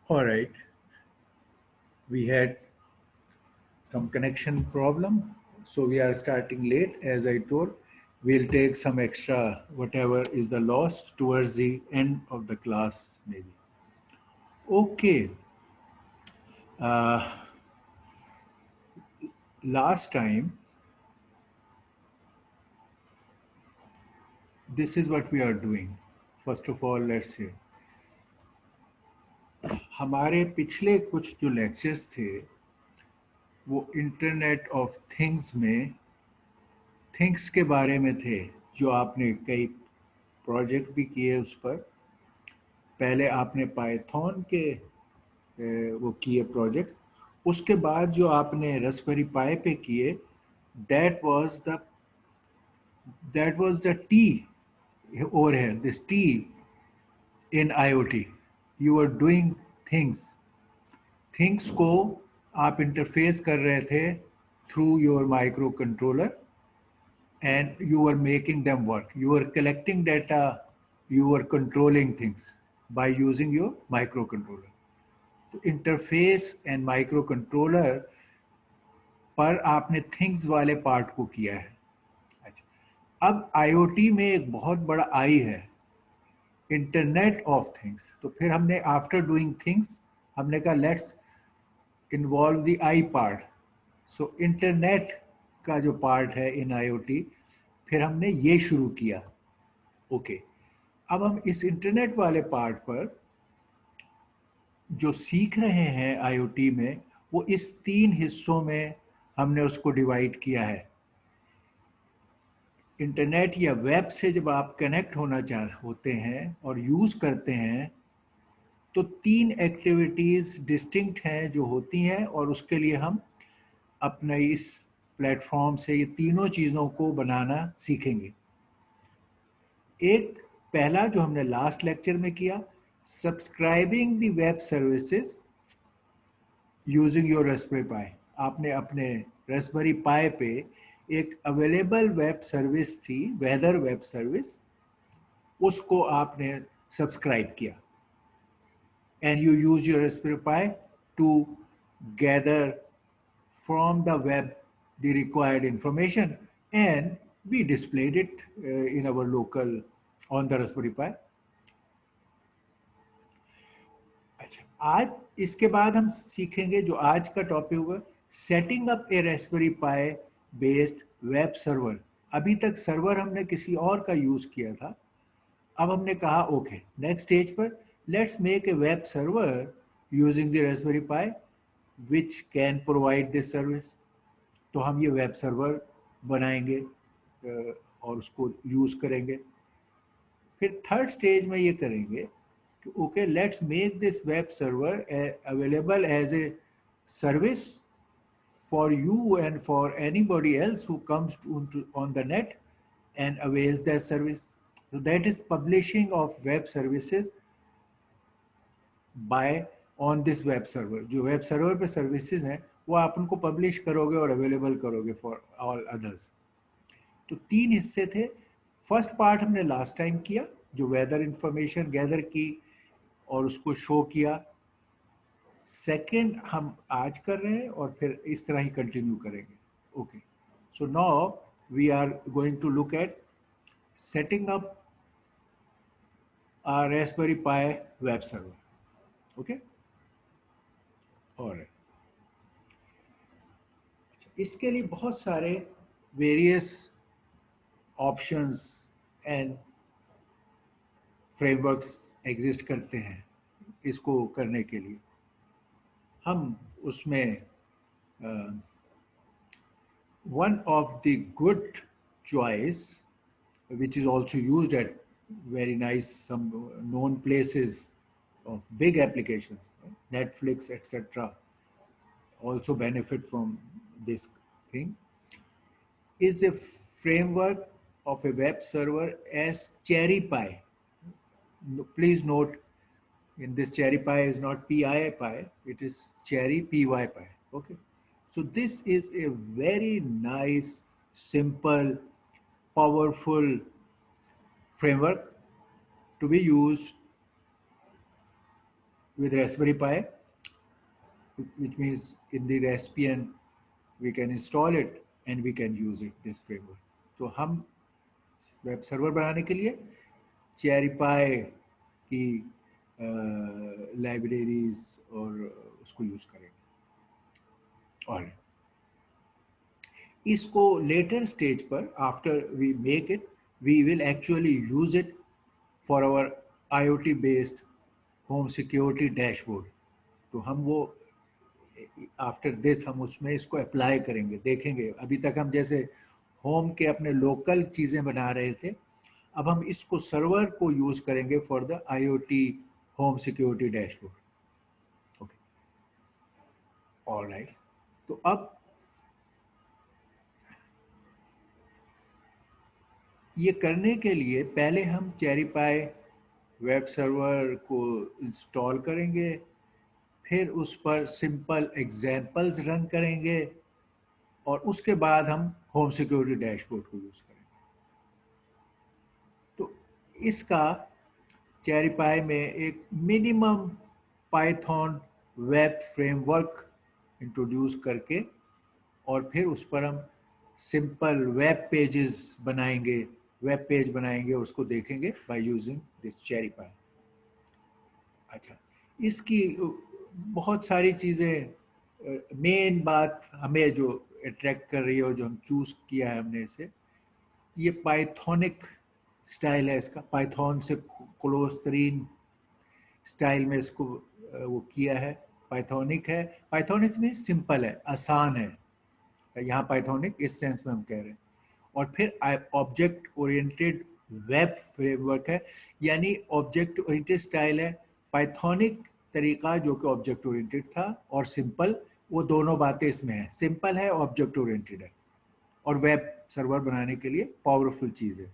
All right, we had some connection problem, so we are starting late. As I told, we'll take some extra whatever is the loss towards the end of the class, maybe. Okay, uh, last time, this is what we are doing. First of all, let's say हमारे पिछले कुछ जो lectures थे वो internet of things में things के बारे में थे, जो आपने कई प्रोजेक्ट भी किए उस पर। पहले आपने पाइथन के वो किए प्रोजेक्ट्स, उसके बाद जो आपने रसबेरी पाई पे किए, that was the that was the T over here, this T in IoT. You are doing things, things को आप इंटरफेस कर रहे थे through your microcontroller, and you were making them work. You were collecting data, you were controlling things by using your microcontroller. तो interface and micro controller पर आपने things वाले part को किया है। अच्छा, अब आईओटी में एक बहुत बड़ा आई है, इंटरनेट ऑफ थिंग्स। तो फिर हमने आफ्टर डूइंग थिंग्स हमने कहा let's involve the I part. So internet का जो पार्ट है इन आईओटी, फिर हमने ये शुरू किया। ओके, अब हम इस इंटरनेट वाले पार्ट पर जो सीख रहे हैं आईओटी में, वो इस तीन हिस्सों में हमने उसको डिवाइड किया है। इंटरनेट या वेब से जब आप कनेक्ट होना चाह होते हैं और यूज़ करते हैं, तो तीन एक्टिविटीज़ डिस्टिंक्ट हैं जो होती हैं, और उसके लिए हम अपने इस प्लेटफॉर्म से ये तीनों चीज़ों को बनाना सीखेंगे। एक पहला जो हमने लास्ट लेक्चर में किया, subscribing the web services using your Raspberry Pi. आपने अपने रेस्पबेरी पाई पे एक अवेलेबल वेब सर्विस थी, वेदर वेब सर्विस, उसको आपने सब्सक्राइब किया, and you use your Raspberry Pi to gather from the web the required information, and we displayed it in our local on the Raspberry Pi. अच्छा, आज इसके बाद हम सीखेंगे जो आज का टॉपिक होगा, सेटिंग अप ए रेस्पबेरी पाई बेस्ड वेब सर्वर। अभी तक सर्वर हमने किसी और का यूज किया था, अब हमने कहा ओके नेक्स्ट स्टेज पर let's make a web server using the Raspberry pi which can provide this service. तो हम ये वेब सर्वर बनाएंगे और उसको यूज़ करेंगे। फिर थर्ड स्टेज में ये करेंगे कि okay let's make this web server available as a service for you and for anybody else who comes on the net and avails that service. So that is publishing of web services by on this web server. जो web server पे services हैं वो आप उनको publish करोगे और available करोगे for all others. तो तीन हिस्से थे। फर्स्ट पार्ट हमने लास्ट टाइम किया, जो वेदर इंफॉर्मेशन गैदर की और उसको शो किया। सेकंड हम आज कर रहे हैं और फिर इस तरह ही कंटिन्यू करेंगे। Okay, so now we are going to look at setting up a Raspberry Pi web server. Okay, और इसके लिए बहुत सारे various options and frameworks exist करते हैं इसको करने के लिए। हम उसमें one of the good choice, which is also used at very nice some known places of big applications, Netflix, etc., also benefit from this thing, is a framework of a web server as Cherry Pie. Please note, in this Cherry Pie is not PI Pie, it is Cherry PY Pie. Okay, so this is a very nice, simple, powerful framework to be used with Raspberry Pi, which means in the Raspbian we can install it and we can use it, this framework. तो हम web server बनाने के लिए cherry पाई की libraries और उसको use करेंगे। और इसको लेटर स्टेज पर after we make it we will actually use it for our IoT based home security dashboard. तो हम वो आफ्टर दिस हम उसमें इसको अप्लाई करेंगे, देखेंगे। अभी तक हम जैसे होम के अपने लोकल चीज़ें बना रहे थे, अब हम इसको सर्वर को यूज़ करेंगे for the IoT home security dashboard. Okay, alright. तो अब ये करने के लिए पहले हम चेरी पाई वेब सर्वर को इंस्टॉल करेंगे, फिर उस पर सिंपल एग्जाम्पल्स रन करेंगे और उसके बाद हम होम सिक्योरिटी डैशबोर्ड को यूज़ करेंगे। तो इसका चेरी पाई में एक minimum Python web framework introduce करके और फिर उस पर हम सिंपल वेब पेजेस बनाएंगे, वेब पेज बनाएंगे और उसको देखेंगे बाय यूजिंग दिस चेरी पाई। अच्छा, इसकी बहुत सारी चीज़ें, मेन बात हमें जो अट्रैक्ट कर रही है और जो हम चूज़ किया है हमने इसे, ये पाइथोनिक स्टाइल है इसका, पाइथन से क्लोज तरीन स्टाइल में इसको वो किया है, पाइथोनिक है। पाइथोनिक में सिंपल है, आसान है, यहाँ पाइथोनिक इस सेंस में हम कह रहे हैं। और फिर ऑब्जेक्ट ओरिएंटेड वेब फ्रेमवर्क है, यानी ऑब्जेक्ट ओरिएंटेड स्टाइल है। पाइथोनिक तरीका जो कि ऑब्जेक्ट ओरिएंटेड था और सिंपल, वो दोनों बातें इसमें हैं, सिंपल है, ऑब्जेक्ट ओरिएंटेड है और वेब सर्वर बनाने के लिए पावरफुल चीज़ है।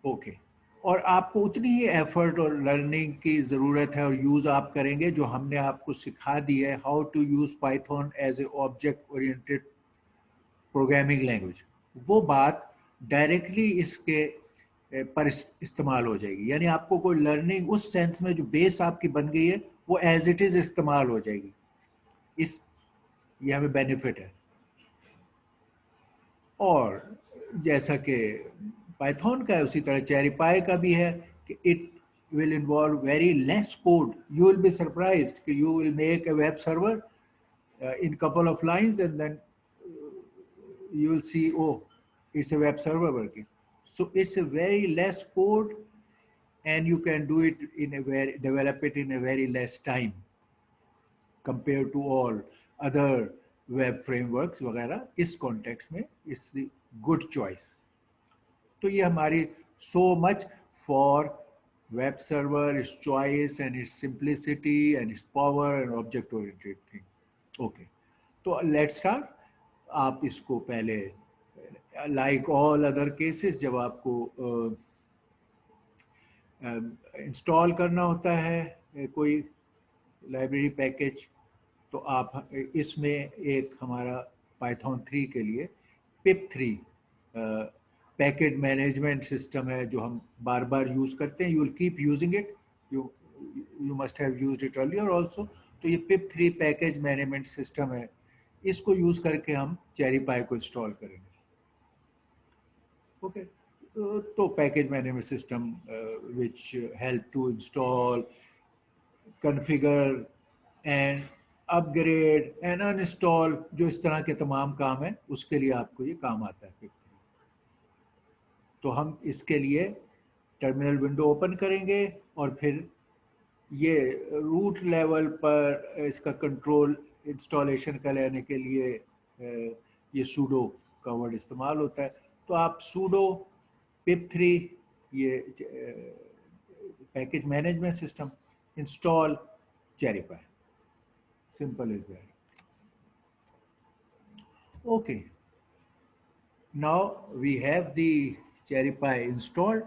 ओके, और आपको उतनी ही एफर्ट और लर्निंग की ज़रूरत है और यूज़ आप करेंगे जो हमने आपको सिखा दी है, how to use Python as a object oriented programming language. वो बात डायरेक्टली इसके पर इस्तेमाल हो जाएगी, यानी आपको कोई लर्निंग उस सेंस में जो बेस आपकी बन गई है वो एज इट इज़ इस्तेमाल हो जाएगी। इस ये हमें बेनिफिट है। और जैसा कि पाइथन का है उसी तरह चेरी पाई का भी है कि it will involve very less code. You will be surprised कि you will make a web server in couple of lines and then you will see, oh, it's a web server working. So it's a very less code and you can do it in a very, develop it in a very less time compared to all other web frameworks वगैरह। इस context में it's the good choice. तो ये हमारी so much for web server, its choice and its simplicity and its power and object oriented thing. Okay, तो let's start. आप इसको पहले like all other cases जब आपको इंस्टॉल करना होता है कोई लाइब्रेरी पैकेज, तो आप इसमें एक हमारा पाइथन 3 के लिए पिप 3 पैकेज मैनेजमेंट सिस्टम है जो हम बार बार यूज़ करते हैं। You will keep using it, you must have used it earlier also. तो ये पिप 3 पैकेज मैनेजमेंट सिस्टम है, इसको यूज़ करके हम चेरी पाई को इंस्टॉल करेंगे। ओके, तो package management system which help to install, configure and upgrade and uninstall, जो इस तरह के तमाम काम हैं उसके लिए आपको ये काम आता है पिप 3। तो हम इसके लिए टर्मिनल विंडो ओपन करेंगे और फिर ये रूट लेवल पर इसका कंट्रोल इंस्टॉलेशन का लेने के लिए ये सूडो का वर्ड इस्तेमाल होता है। तो आप सूडो पिप 3 ये package management system install cherry pi, simple as that. Okay, now we have the cherry pi installed.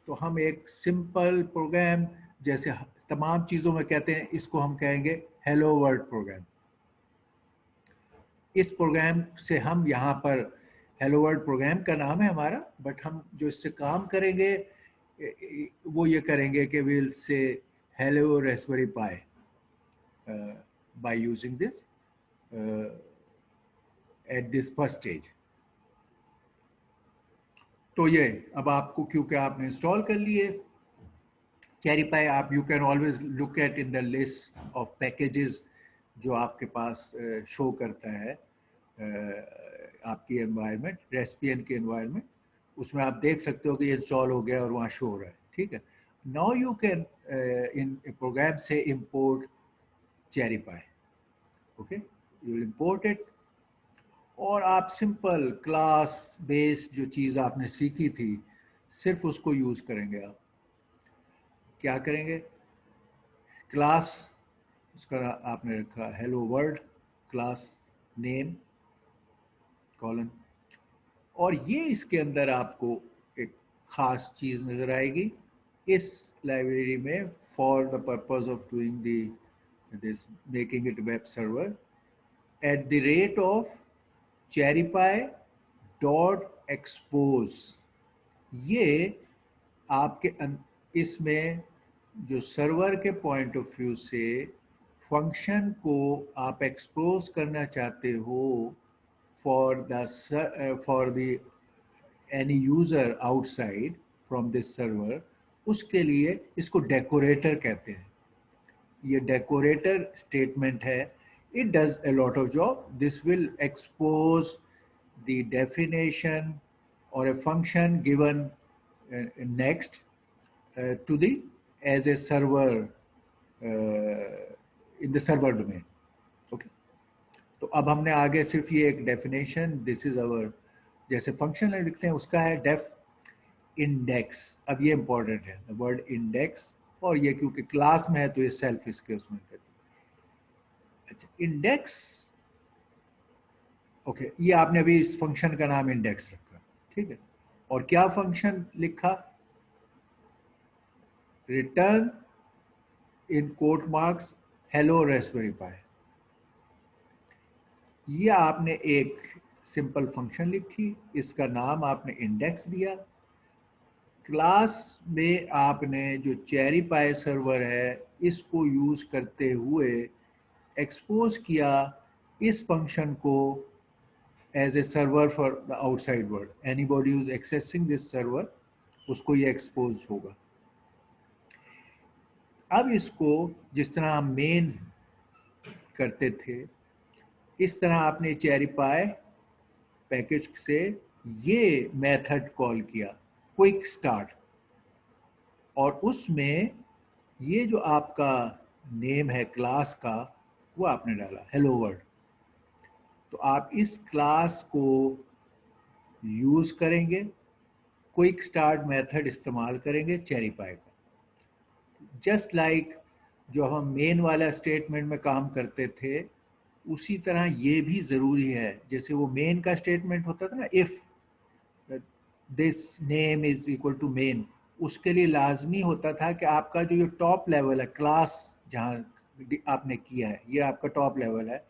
तो हम एक सिंपल प्रोग्राम, जैसे तमाम चीज़ों में कहते हैं, इसको हम कहेंगे हेलो वर्ल्ड प्रोग्राम। इस प्रोग्राम से हम यहाँ पर हेलो वर्ल्ड प्रोग्राम का नाम है हमारा, बट हम जो इससे काम करेंगे वो ये करेंगे कि will say hello Raspberry pi by using this at this first stage. तो ये अब आपको, क्योंकि आपने इंस्टॉल कर लिए चेरी पाई, आप you can always look at in the list of packages जो आपके पास शो करता है आपकी एनवायरनमेंट, रेस्पियन की एनवायरनमेंट, उसमें आप देख सकते हो कि ये इंस्टॉल हो गया और वहाँ शो हो रहा है, ठीक है। नाउ यू कैन इन प्रोग्राम से import CherryPy, okay, you will import it, और आप सिंपल क्लास बेस्ड जो चीज़ आपने सीखी थी सिर्फ उसको यूज़ करेंगे। आप क्या करेंगे, क्लास, उसका आपने रखा hello world, class name colon, और ये इसके अंदर आपको एक ख़ास चीज़ नज़र आएगी इस लाइब्रेरी में, for the purpose of doing this making it web server at the rate of CherryPy dot expose. ये आपके इसमें जो सर्वर के पॉइंट ऑफ व्यू से फंक्शन को आप एक्सपोज करना चाहते हो for the any user outside from this server, उसके लिए इसको डेकोरेटर कहते हैं। ये डेकोरेटर स्टेटमेंट है, it does a lot of job. This will expose the definition or a function given next to the as a server in the server domain, okay. तो अब हमने आगे सिर्फ ये एक डेफिनेशन, दिस इज अवर, जैसे function लिखते हैं उसका है डेफ इंडेक्स। अब ये इंपॉर्टेंट है वर्ड इंडेक्स, और ये क्योंकि क्लास में है तो ये सेल्फ इसके उसमें कर। अच्छा, इंडेक्स, ओके, ये आपने अभी इस फंक्शन का नाम इंडेक्स रखा, ठीक है, और क्या फंक्शन लिखा, रिटर्न इन कोट मार्क्स हेलो रास्पबेरी पाई। ये आपने एक सिंपल फंक्शन लिखी, इसका नाम आपने इंडेक्स दिया, क्लास में आपने जो चेरी पाई सर्वर है इसको यूज करते हुए एक्सपोज किया इस फंक्शन को as a server for the outside world, anybody who is accessing this server उसको ये एक्सपोज होगा। अब इसको जिस तरह हम मेन करते थे इस तरह आपने चेरी पाई पैकेज से ये मेथड कॉल किया क्विक स्टार्ट, और उसमें ये जो आपका नेम है क्लास का वो आपने डाला हेलो वर्ल्ड। तो आप इस क्लास को यूज करेंगे, क्विक स्टार्ट मेथड इस्तेमाल करेंगे चेरी पाई का, जस्ट लाइक जो हम मेन वाला स्टेटमेंट में काम करते थे उसी तरह ये भी ज़रूरी है। जैसे वो मेन का स्टेटमेंट होता था ना, if this name is equal to main, उसके लिए लाजमी होता था कि आपका जो ये टॉप लेवल है क्लास जहाँ आपने किया है ये आपका टॉप लेवल है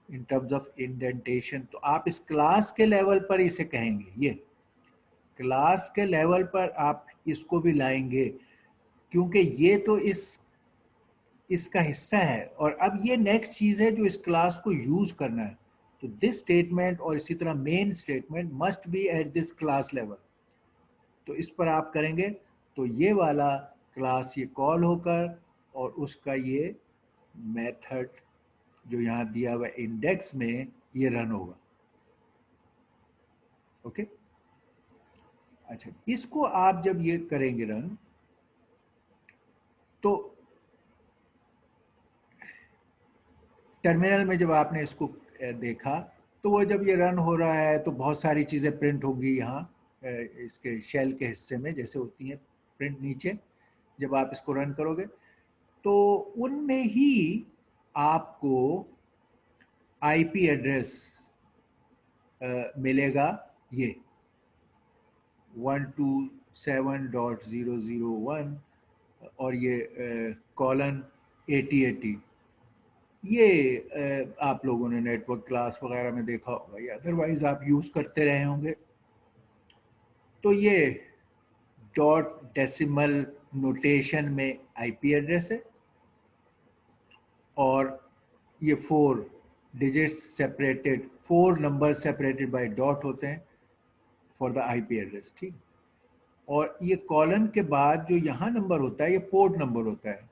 इन टर्म्स ऑफ इंडेंटेशन, तो आप इस क्लास के लेवल पर इसे कहेंगे, ये क्लास के लेवल पर आप इसको भी लाएंगे क्योंकि ये तो इसका हिस्सा है, और अब ये नेक्स्ट चीज़ है जो इस क्लास को यूज करना है। तो दिस स्टेटमेंट और इसी तरह main statement must be at this class level, तो इस पर आप करेंगे तो ये वाला क्लास ये कॉल होकर और उसका ये मेथड जो यहाँ दिया हुआ इंडेक्स में ये रन होगा, ओके। अच्छा, इसको आप जब ये करेंगे रन तो टर्मिनल में जब आपने इसको देखा तो वो जब ये रन हो रहा है तो बहुत सारी चीज़ें प्रिंट होंगी यहाँ इसके शेल के हिस्से में जैसे होती हैं प्रिंट नीचे, जब आप इसको रन करोगे तो उनमें ही आपको आईपी एड्रेस मिलेगा, ये 127.0.0.1 और ये कॉलन 8080, ये आप लोगों ने नेटवर्क क्लास वगैरह में देखा होगा या अदरवाइज आप यूज़ करते रहे होंगे। तो ये डॉट डेसिमल नोटेशन में आईपी एड्रेस है, और ये 4 digits separated, 4 number separated by dot होते हैं फॉर द आईपी एड्रेस, ठीक। और ये कॉलन के बाद जो यहाँ नंबर होता है ये पोर्ट नंबर होता है,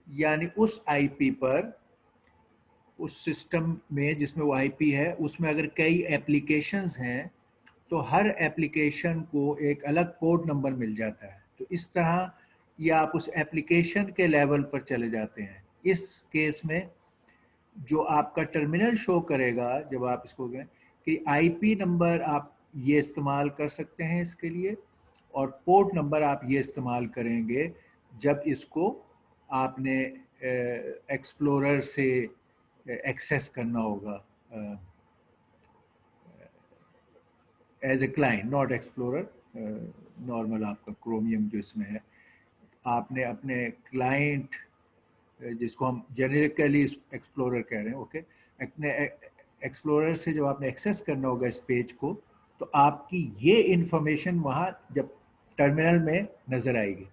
यानी उस आईपी पर, उस सिस्टम में जिसमें वो आईपी है, उसमें अगर कई एप्लीकेशंस हैं तो हर एप्लीकेशन को एक अलग पोर्ट नंबर मिल जाता है। तो इस तरह ये आप उस एप्लीकेशन के लेवल पर चले जाते हैं। इस केस में जो आपका टर्मिनल शो करेगा जब आप इसको करें कि आईपी नंबर आप ये इस्तेमाल कर सकते हैं इसके लिए, और पोर्ट नंबर आप ये इस्तेमाल करेंगे जब इसको आपने एक्सप्लोरर से एक्सेस करना होगा as a client, not explorer, normal आपका क्रोमियम जो इसमें है, आपने अपने क्लाइंट जिसको हम जेनेरिकली एक्सप्लोरर कह रहे हैं, ओके, अपने एक्सप्लोरर से जब आपने एक्सेस करना होगा इस पेज को, तो आपकी ये इंफॉर्मेशन वहाँ जब टर्मिनल में नज़र आएगी।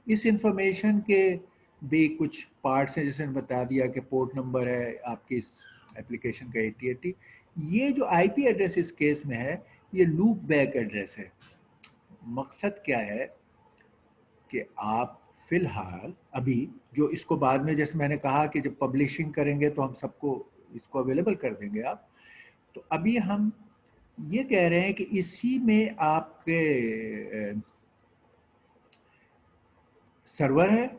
इस इंफॉर्मेशन के भी कुछ पार्ट्स हैं, जैसे बता दिया कि पोर्ट नंबर है आपकी इस एप्लीकेशन का 8080। ये जो आईपी एड्रेस इस केस में है ये लूप बैक एड्रेस है। मकसद क्या है कि आप फिलहाल अभी जो इसको बाद में, जैसे मैंने कहा कि जब पब्लिशिंग करेंगे तो हम सबको इसको अवेलेबल कर देंगे आप, तो अभी हम ये कह रहे हैं कि इसी में आपके सर्वर है,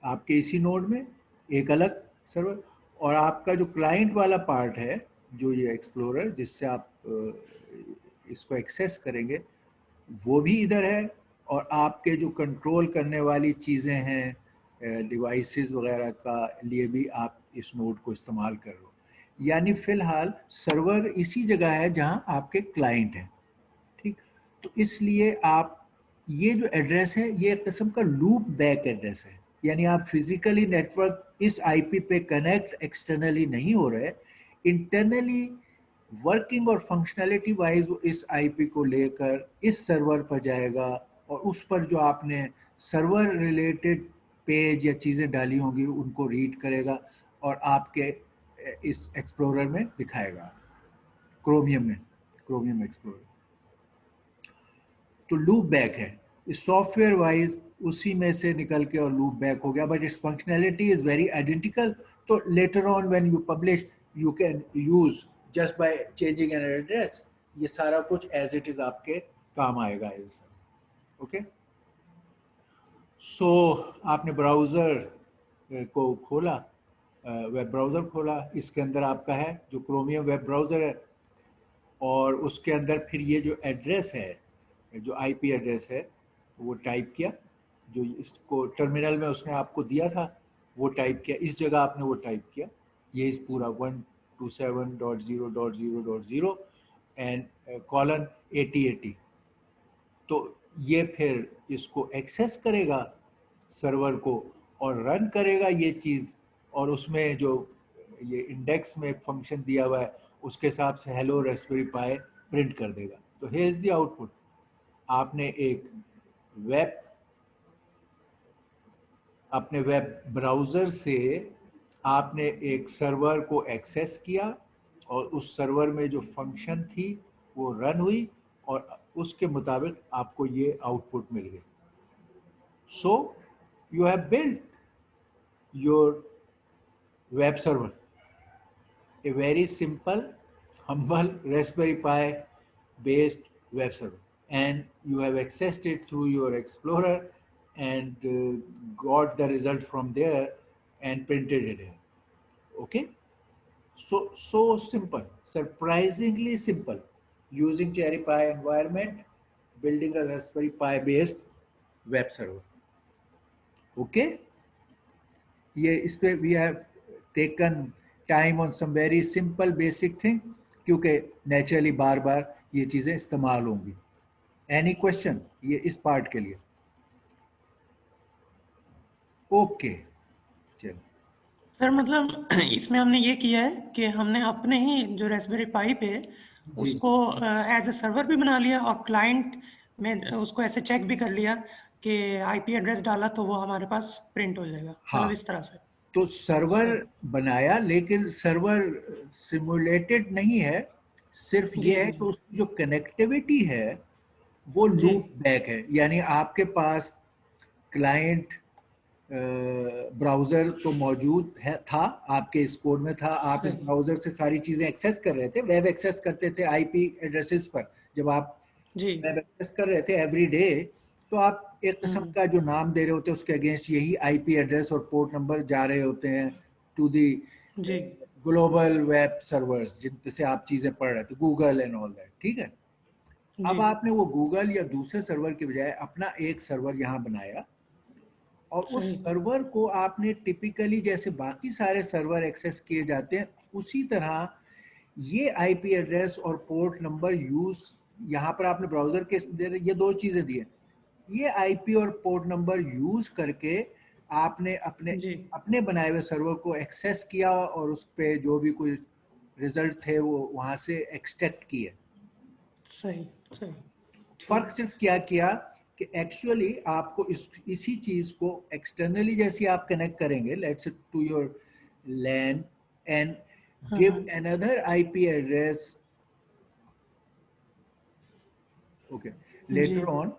आपके इसी नोड में एक अलग सर्वर, और आपका जो क्लाइंट वाला पार्ट है, जो ये एक्सप्लोरर जिससे आप इसको एक्सेस करेंगे, वो भी इधर है, और आपके जो कंट्रोल करने वाली चीज़ें हैं डिवाइसेस वगैरह का लिए भी आप इस नोड को इस्तेमाल कर रहे हो। यानी फ़िलहाल सर्वर इसी जगह है जहां आपके क्लाइंट हैं, ठीक। तो इसलिए आप ये जो एड्रेस है ये एक किस्म का लूप बैक एड्रेस है, यानी आप फिजिकली नेटवर्क इस आईपी पे कनेक्ट एक्सटर्नली नहीं हो रहे, इंटरनली वर्किंग और फंक्शनैलिटी वाइज वो इस आईपी को लेकर इस सर्वर पर जाएगा, और उस पर जो आपने सर्वर रिलेटेड पेज या चीज़ें डाली होंगी उनको रीड करेगा और आपके इस एक्सप्लोरर में दिखाएगा, क्रोमियम में, क्रोमियम एक्सप्लोरर। तो लूप बैक है इस सॉफ्टवेयर वाइज, उसी में से निकल के और लूप बैक हो गया, but its functionality is very identical. तो later on when you publish you can use just by changing an address, ये सारा कुछ एज इट इज आपके काम आएगा। ओके, सो आपने ब्राउज़र को खोला, वेब ब्राउज़र खोला, इसके अंदर आपका है जो क्रोमियम वेब ब्राउज़र है, और उसके अंदर फिर ये जो एड्रेस है, जो आईपी एड्रेस है, वो टाइप किया, जो इसको टर्मिनल में उसने आपको दिया था वो टाइप किया, इस जगह आपने वो टाइप किया, ये इस पूरा 127.0.0.0 एंड कॉलन 8080। तो ये फिर इसको एक्सेस करेगा सर्वर को और रन करेगा ये चीज़, और उसमें जो ये इंडेक्स में फंक्शन दिया हुआ है उसके हिसाब से हेलो रास्पबेरी पाई प्रिंट कर देगा। तो हियर इज द आउटपुट। आपने एक वेब, अपने वेब ब्राउज़र से आपने एक सर्वर को एक्सेस किया, और उस सर्वर में जो फंक्शन थी वो रन हुई, और उसके मुताबिक आपको ये आउटपुट मिल गई। So you have built your web server, a very simple, humble Raspberry Pi based web server, and you have accessed it through your Explorer and got the result from there and printed it here. Okay, so simple, surprisingly simple, using Cherry Pi environment, building a Raspberry Pi based web server. Okay, ये इस पे we have taken time on some very simple basic thing, क्योंकि naturally बार बार ये चीज़ें इस्तेमाल होंगी। एनी क्वेश्चन ये इस पार्ट के लिए? ओके, चलो। सर मतलब इसमें हमने ये किया है कि हमने अपने ही जो रास्पबेरी पाई पे जी उसको एज ए सर्वर भी बना लिया, और क्लाइंट मैं उसको ऐसे चेक भी कर लिया कि आईपी एड्रेस डाला तो वो हमारे पास प्रिंट हो जाएगा, हाँ, मतलब इस तरह से। तो सर्वर सही। बनाया, लेकिन सर्वर सिमुलेटेड नहीं है, सिर्फ जी, ये है जी, कि जी। उसकी जो कनेक्टिविटी है वो जी। लूप बैक है, यानी आपके पास क्लाइंट ब्राउज़र तो मौजूद है, था आपके इस कोड में था, आप इस सही। ब्राउज़र से सारी चीज़ें एक्सेस कर रहे थे, वेब एक्सेस करते थे आईपी एड्रेसेस पर। जब आप जी। वेब एक्सेस कर रहे थे एवरी डे, तो आप एक किस्म हुँ। का जो नाम दे रहे होते हैं उसके अगेंस्ट यही आईपी एड्रेस और पोर्ट नंबर जा रहे होते हैं to the G. Global web servers जिन से आप चीज़ें पढ़ रहे थे, गूगल एंड ऑल दैट, ठीक है। जी। अब आपने वो गूगल या दूसरे सर्वर के बजाय अपना एक सर्वर यहाँ बनाया, और उस सही। सर्वर को आपने टिपिकली जैसे बाकी सारे सर्वर एक्सेस किए जाते हैं उसी तरह ये आईपी एड्रेस और पोर्ट नंबर यूज, यहाँ पर आपने ब्राउजर के ये दो चीजें दी हैं, ये आईपी और पोर्ट नंबर यूज करके आपने अपने जी। अपने बनाए हुए सर्वर को एक्सेस किया और उस पे जो भी कोई रिजल्ट थे वो वहां से एक्सट्रैक्ट किए। सही, सही। फर्क ठीक। सिर्फ क्या किया कि एक्चुअली आपको इसी चीज को एक्सटर्नली जैसे आप कनेक्ट करेंगे, let's to your LAN and हाँ, गिव हाँ। अनदर आईपी एड्रेस, ओके, जी। लेटर ऑन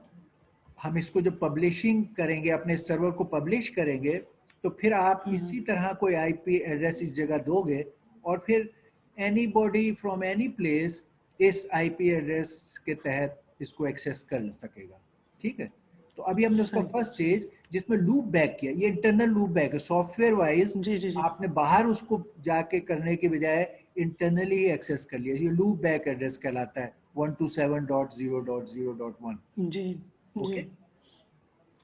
हम इसको जब पब्लिशिंग करेंगे, अपने सर्वर को पब्लिश करेंगे, तो फिर आप हुँ, हुँ। इसी तरह कोई आईपी एड्रेस इस जगह दोगे, और फिर any body from any place इस आईपी एड्रेस के तहत इसको एक्सेस कर सकेगा, ठीक है। तो अभी हमने उसका सही, फर्स्ट सही। स्टेज जिसमें लूप बैक किया, ये इंटरनल लूप बैक है, सॉफ्टवेयर वाइज जी, जी, जी। आपने बाहर उसको जाके करने के बजाय इंटरनली ही एक्सेस कर लिया, ये लूप बैक एड्रेस कहलाता है 127.0.0.1। जी, जी। ओके,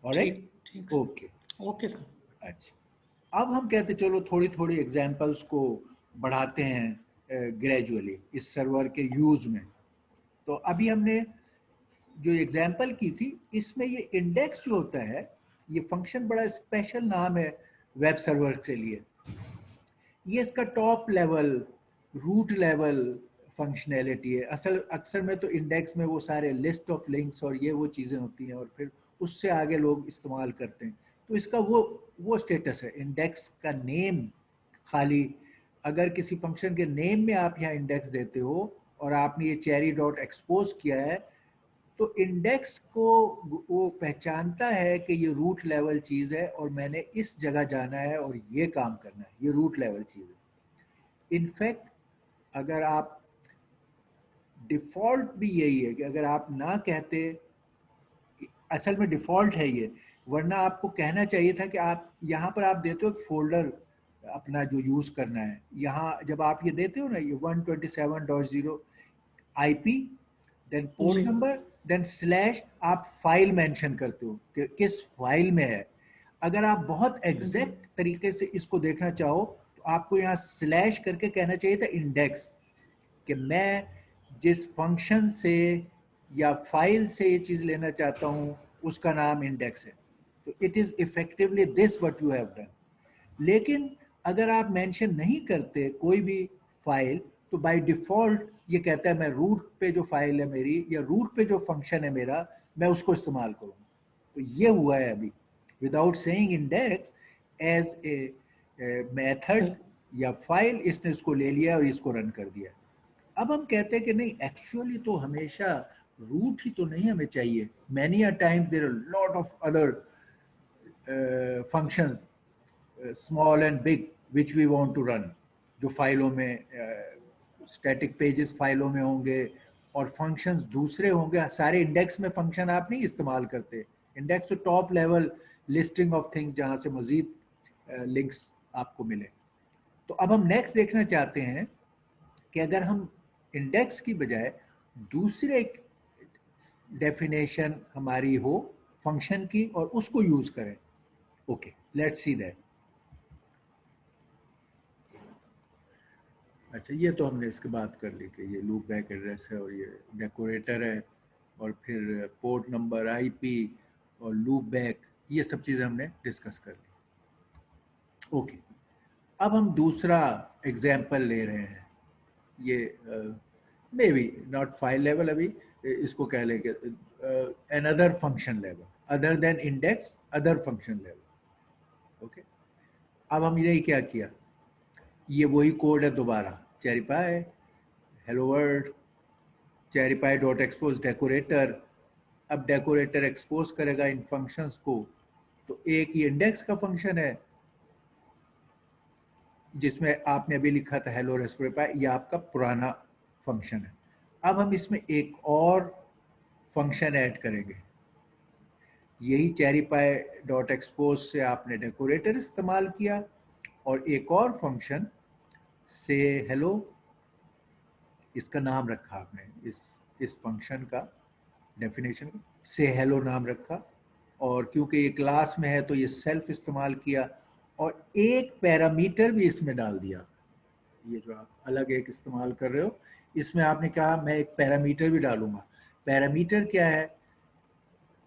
ऑलराइट, ठीक, ठीक ओके, सर। Okay sir. अच्छा। अब हम कहते चलो थोड़ी थोड़ी एग्जांपल्स को बढ़ाते हैं ग्रेजुअली इस सर्वर के यूज में। तो अभी हमने जो एग्जांपल की थी, इसमें ये इंडेक्स जो होता है, ये फंक्शन बड़ा स्पेशल नाम है वेब सर्वर के लिए। ये इसका top level, root level functionality है। असल अक्सर में तो इंडेक्स में वो सारे लिस्ट ऑफ लिंक्स और ये वो चीज़ें होती हैं, और फिर उससे आगे लोग इस्तेमाल करते हैं। तो इसका वो स्टेटस है, इंडेक्स का नेम खाली, अगर किसी फंक्शन के नेम में आप यहाँ इंडेक्स देते हो और आपने ये चेरी डॉट एक्सपोज किया है, तो इंडेक्स को वो पहचानता है कि ये रूट लेवल चीज़ है और मैंने इस जगह जाना है और ये काम करना है, ये रूट लेवल चीज़ है। इनफैक्ट अगर आप, डिफ़ॉल्ट भी यही है कि अगर आप ना कहते, असल में डिफ़ॉल्ट है ये, वरना आपको कहना चाहिए था कि आप यहाँ पर आप देते हो एक फ़ोल्डर अपना जो यूज़ करना है, यहाँ जब आप ये देते हो ना, ये 127.0 आईपी, देन जी। पोर्ट नंबर, देन स्लैश, आप फाइल मेंशन करते हो कि किस फाइल में है। अगर आप बहुत हुँ। एग्जैक्ट तरीके से इसको देखना चाहो तो आपको यहाँ स्लैश करके कहना चाहिए था इंडेक्स, कि मैं जिस फंक्शन से या फाइल से ये चीज़ लेना चाहता हूँ उसका नाम इंडेक्स है। तो it is effectively this what you have done. लेकिन अगर आप मेंशन नहीं करते कोई भी फाइल, तो बाय डिफॉल्ट ये कहता है मैं रूट पे जो फाइल है मेरी या रूट पे जो फंक्शन है मेरा, मैं उसको इस्तेमाल करूँगा। तो ये हुआ है अभी, without saying index as a method सही। या फाइल, इसने इसको ले लिया और इसको रन कर दिया। अब हम कहते हैं कि नहीं, एक्चुअली तो हमेशा रूट ही तो नहीं हमें चाहिए, many uh times there are lot of other functions, small and big, which we want to run, जो फाइलों में स्टैटिक पेजेस फाइलों में होंगे और फंक्शंस दूसरे होंगे, सारे इंडेक्स में फंक्शन आप नहीं इस्तेमाल करते। इंडेक्स तो top level listing of things जहाँ से मजीद लिंक्स आपको मिले। तो अब हम नेक्स्ट देखना चाहते हैं कि अगर हम इंडेक्स की बजाय दूसरे एक डेफिनेशन हमारी हो फंक्शन की और उसको यूज करें। Okay, let's see that. अच्छा, ये तो हमने इसके बात कर ली कि ये लूप बैक एड्रेस है और ये डेकोरेटर है, और फिर पोर्ट नंबर, आईपी और लूप बैक, ये सब चीज़ें हमने डिस्कस कर ली। ओके, अब हम दूसरा एग्जाम्पल ले रहे हैं। ये may be not file level, अभी इसको कह लेंगे another function level, other than index, other function level. Okay, अब हम यही क्या किया, ये वही कोड है दोबारा, CherryPy hello world, CherryPy dot expose decorator. अब डेकोरेटर एक्सपोज करेगा इन फंक्शंस को, तो एक ये इंडेक्स का फंक्शन है जिसमें आपने अभी लिखा था हेलो रेस्पी पाई, ये आपका पुराना फंक्शन है। अब हम इसमें एक और फंक्शन ऐड करेंगे, यही चेरी पाई डॉट एक्सपोज से आपने डेकोरेटर इस्तेमाल किया, और एक और फंक्शन से हेलो, इसका नाम रखा आपने, इस फंक्शन का डेफिनेशन का से हेलो नाम रखा, और क्योंकि ये क्लास में है तो ये सेल्फ इस्तेमाल किया, और एक पैरामीटर भी इसमें डाल दिया। ये जो आप अलग एक इस्तेमाल कर रहे हो, इसमें आपने कहा मैं एक पैरामीटर भी डालूंगा। पैरामीटर क्या है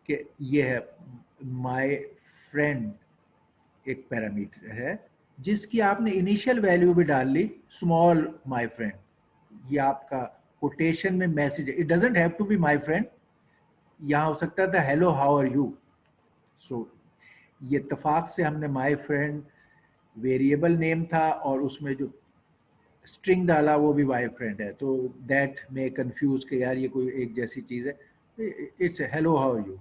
कि ये है माय फ्रेंड, एक पैरामीटर है जिसकी आपने इनिशियल वैल्यू भी डाल ली स्मॉल माय फ्रेंड। ये आपका कोटेशन में मैसेज है, it doesn't have to be my friend, यहाँ हो सकता था hello how are you. So ये इत्तेफाक से हमने माय फ्रेंड वेरिएबल नेम था और उसमें जो स्ट्रिंग डाला वो भी माय फ्रेंड है, तो दैट मे कंफ्यूज कि यार ये कोई एक जैसी चीज़ है। It's hello how are you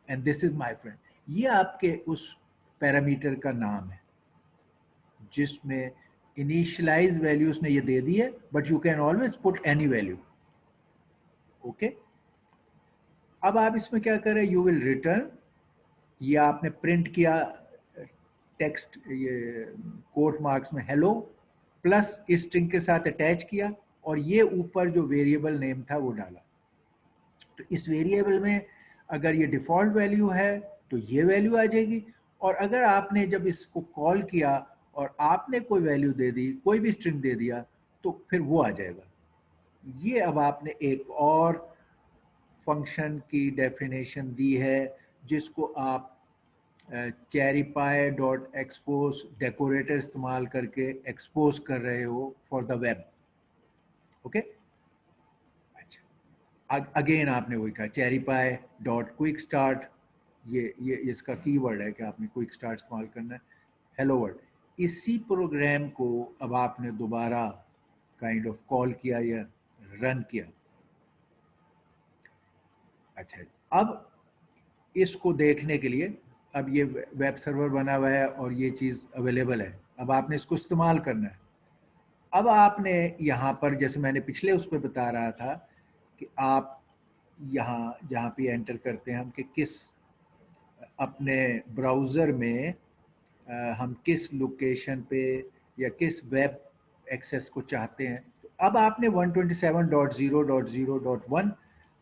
and this is my friend. ये आपके उस पैरामीटर का नाम है जिसमें इनिशियलाइज वैल्यूज ने ये दे दी है, but you can always put any value. Okay, अब आप इसमें क्या करें, यू विल रिटर्न, ये आपने प्रिंट किया टेक्स्ट, ये कोट मार्क्स में हेलो प्लस स्ट्रिंग के साथ अटैच किया, और ये ऊपर जो वेरिएबल नेम था वो डाला। तो इस वेरिएबल में अगर ये डिफ़ॉल्ट वैल्यू है तो ये वैल्यू आ जाएगी, और अगर आपने जब इसको कॉल किया और आपने कोई वैल्यू दे दी, कोई भी स्ट्रिंग दे दिया, तो फिर वो आ जाएगा। ये अब आपने एक और फंक्शन की डेफिनेशन दी है जिसको आप cherry Pie dot expose decorator इस्तेमाल करके एक्सपोज कर रहे हो फॉर द वेब। ओके, अच्छा, अगेन आपने वही कहा cherry Pie dot quick start, ये इसका कीवर्ड है कि आपने क्विक स्टार्ट इस्तेमाल करना है, हेलो वर्ल्ड। इसी प्रोग्राम को अब आपने दोबारा काइंड ऑफ कॉल किया या रन किया। अच्छा, अब इसको देखने के लिए अब ये वेब सर्वर बना हुआ है और ये चीज़ अवेलेबल है, अब आपने इसको इस्तेमाल करना है। अब आपने यहाँ पर, जैसे मैंने पिछले उस पर बता रहा था कि आप यहाँ जहाँ पे एंटर करते हैं हम कि किस अपने ब्राउज़र में हम किस लोकेशन पे या किस वेब एक्सेस को चाहते हैं। तो अब आपने 127.0.0.1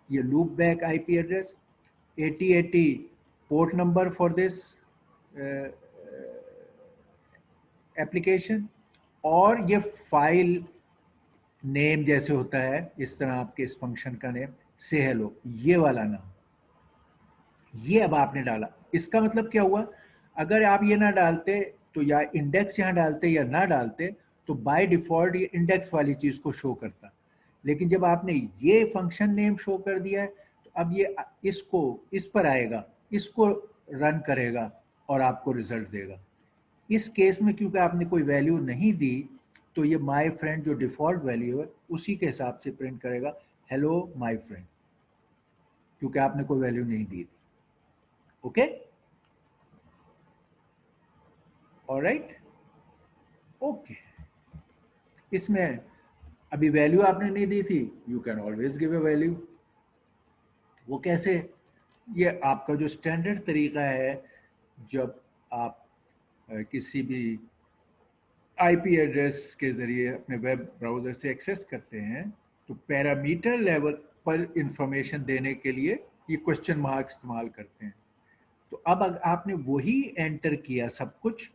ये loop back IP address, 8080 port number for this application, और ये फाइल नेम जैसे होता है इस तरह आपके इस फंक्शन का नेम से हेलो, ये वाला नाम, ये अब आपने डाला। इसका मतलब क्या हुआ, अगर आप ये ना डालते तो या इंडेक्स यहाँ डालते या ना डालते तो बाय डिफॉल्ट ये इंडेक्स वाली चीज़ को शो करता। लेकिन जब आपने ये फंक्शन नेम शो कर दिया है तो अब ये इसको इस पर आएगा, इसको रन करेगा और आपको रिजल्ट देगा। इस केस में क्योंकि आपने कोई वैल्यू नहीं दी, तो ये माय फ्रेंड जो डिफ़ॉल्ट वैल्यू है उसी के हिसाब से प्रिंट करेगा हेलो माय फ्रेंड, क्योंकि आपने कोई वैल्यू नहीं दी थी। Okay, alright, okay. इसमें अभी वैल्यू आपने नहीं दी थी, you can always give a value. वो कैसे, ये आपका जो स्टैंडर्ड तरीका है, जब आप किसी भी आईपी एड्रेस के ज़रिए अपने वेब ब्राउज़र से एक्सेस करते हैं, तो पैरामीटर लेवल पर इंफॉर्मेशन देने के लिए ये क्वेश्चन मार्क इस्तेमाल करते हैं। तो अब आपने वही एंटर किया सब कुछ,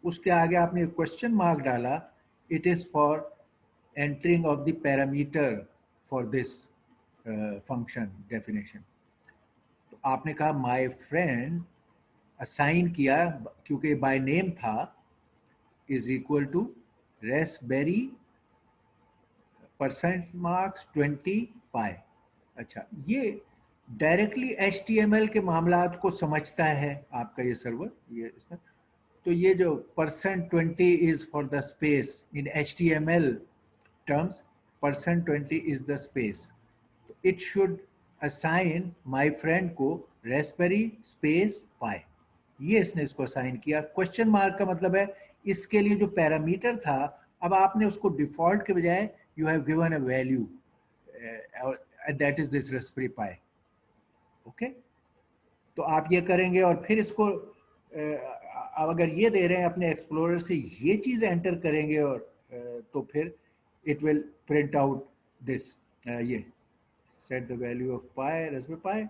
उसके आगे आपने क्वेश्चन मार्क डाला, it is for entering of the parameter for this function definition. तो आपने कहा माय फ्रेंड, असाइन किया क्योंकि बाय नेम था, इज इक्वल टू रेस्पबेरी %20 पाई। अच्छा, ये डायरेक्टली HTML के मामलात को समझता है आपका ये सर्वर, ये इसमें। तो ये जो %20 is for the space in HTML terms, %20 is the space. It should assign my friend को raspberry space pi। ये इसने इसको असाइन किया। क्वेश्चन मार्क का मतलब है इसके लिए जो पैरामीटर था, अब आपने उसको डिफॉल्ट के बजाय you have given a value, that is this raspberry pi। Okay, तो आप ये करेंगे और फिर इसको अब अगर ये दे रहे हैं अपने एक्सप्लोरर से ये चीज़ एंटर करेंगे और तो फिर it will print out this, ये set the value of pi, raspberry pi,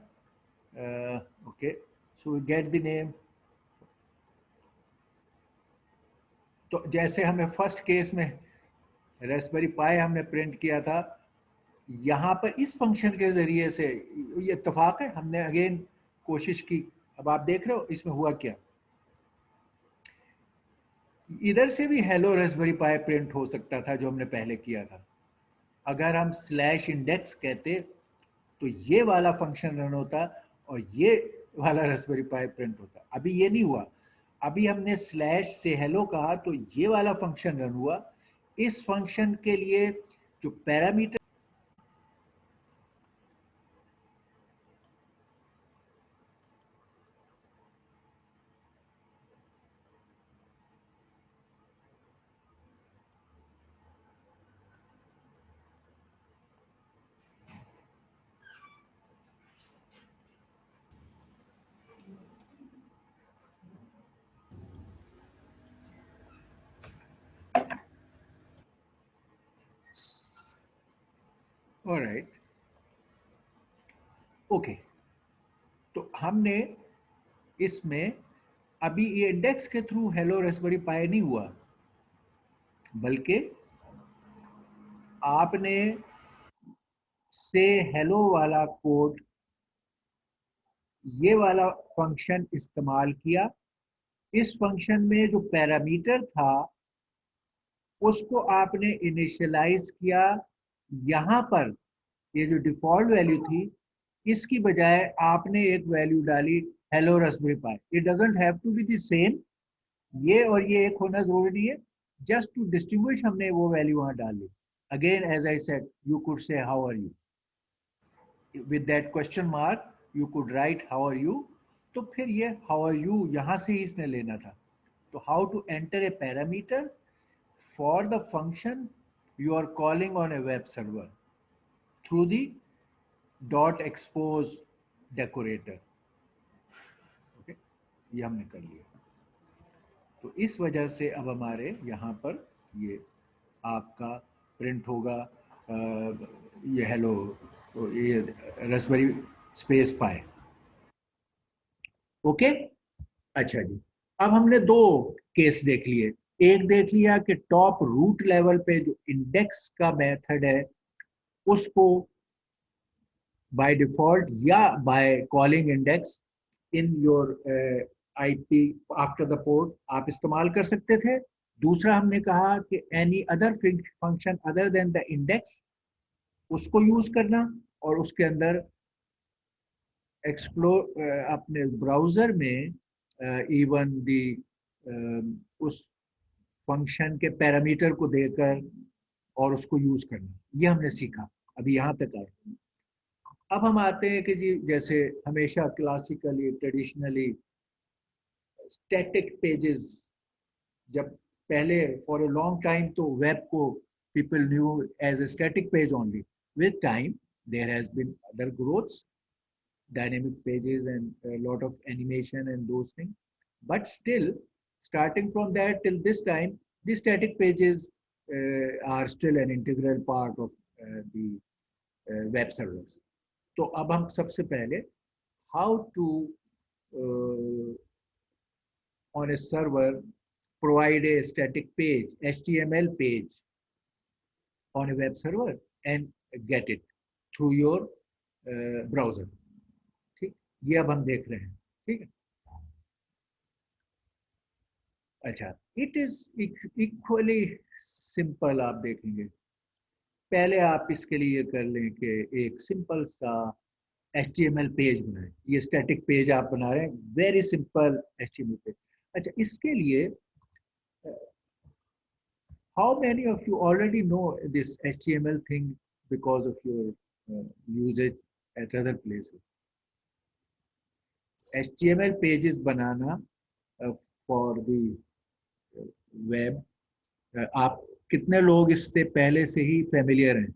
okay, so we get the name। तो जैसे हमें फर्स्ट केस में raspberry pi हमने प्रिंट किया था, यहाँ पर इस फंक्शन के जरिए से ये इत्तेफाक है, हमने अगेन कोशिश की। अब आप देख रहे हो इसमें हुआ क्या, इधर से भी हेलो raspberry pi प्रिंट हो सकता था जो हमने पहले किया था। अगर हम /index कहते तो ये वाला फंक्शन रन होता और ये वाला raspberry pi प्रिंट होता। अभी ये नहीं हुआ, अभी हमने स्लैश से हेलो कहा तो ये वाला फंक्शन रन हुआ। इस फंक्शन के लिए जो पैरामीटर, ऑलराइट, ओके, तो हमने इसमें अभी ये इंडेक्स के थ्रू हेलो raspberry pi नहीं हुआ, बल्कि आपने से हेलो वाला कोड, ये वाला फंक्शन इस्तेमाल किया। इस फंक्शन में जो पैरामीटर था उसको आपने इनिशियलाइज किया। यहाँ पर ये जो डिफॉल्ट वैल्यू थी इसकी बजाय आपने एक वैल्यू डाली hello raspberry pi। It doesn't have to be the same, ये और ये एक होना जरूरी नहीं है, जस्ट टू डिस्टिंग्विश हमने वो वैल्यू वहां डाल ली। Again as I said, you could say how are you, with that question mark you could write how are you. तो फिर ये हाउ आर यू यहाँ से ही इसने लेना था। तो how to enter a parameter for the function you are calling on a web server through the .expose decorator। okay? ये हमने कर लिया। तो इस वजह से अब हमारे यहाँ पर ये आपका प्रिंट होगा ये हेलो, तो ये raspberry space pi। ओके, अच्छा जी, अब हमने दो केस देख लिए। एक देख लिया कि टॉप रूट लेवल पे जो इंडेक्स का मेथड है उसको by default या by calling index in your IP after the port आप इस्तेमाल कर सकते थे। दूसरा हमने कहा कि any other function other than the index उसको यूज करना और उसके अंदर एक्सप्लोर अपने ब्राउजर में इवन दी उस फंक्शन के पैरामीटर को देकर और उसको यूज करना, ये हमने सीखा। अभी यहाँ तक आए। अब हम आते हैं कि जी जैसे हमेशा क्लासिकली ट्रेडिशनली स्टैटिक पेजेस, जब पहले फॉर अ लॉन्ग टाइम तो वेब को people knew as a static page only. With time there has been other growths, dynamic pages and a lot of animation and those things, but still starting from that till this time the static pages are still an integral part of the web servers। तो अब हम सबसे पहले how to on a server provide a static page, HTML page on a web server and get it through your browser। ठीक, ये अब हम देख रहे हैं। ठीक है, अच्छा, इट इज इक्वली सिंपल। आप देखेंगे पहले आप इसके लिए कर लें कि एक सिंपल सा HTML पेज बनाएं। ये स्टैटिक पेज आप बना रहे हैं, वेरी सिंपल HTML पेज। अच्छा, इसके लिए how many of you already know this HTML thing because of your usage at other places? HTML pages banana for the web, आप कितने लोग इससे पहले से ही फेमिलियर हैं?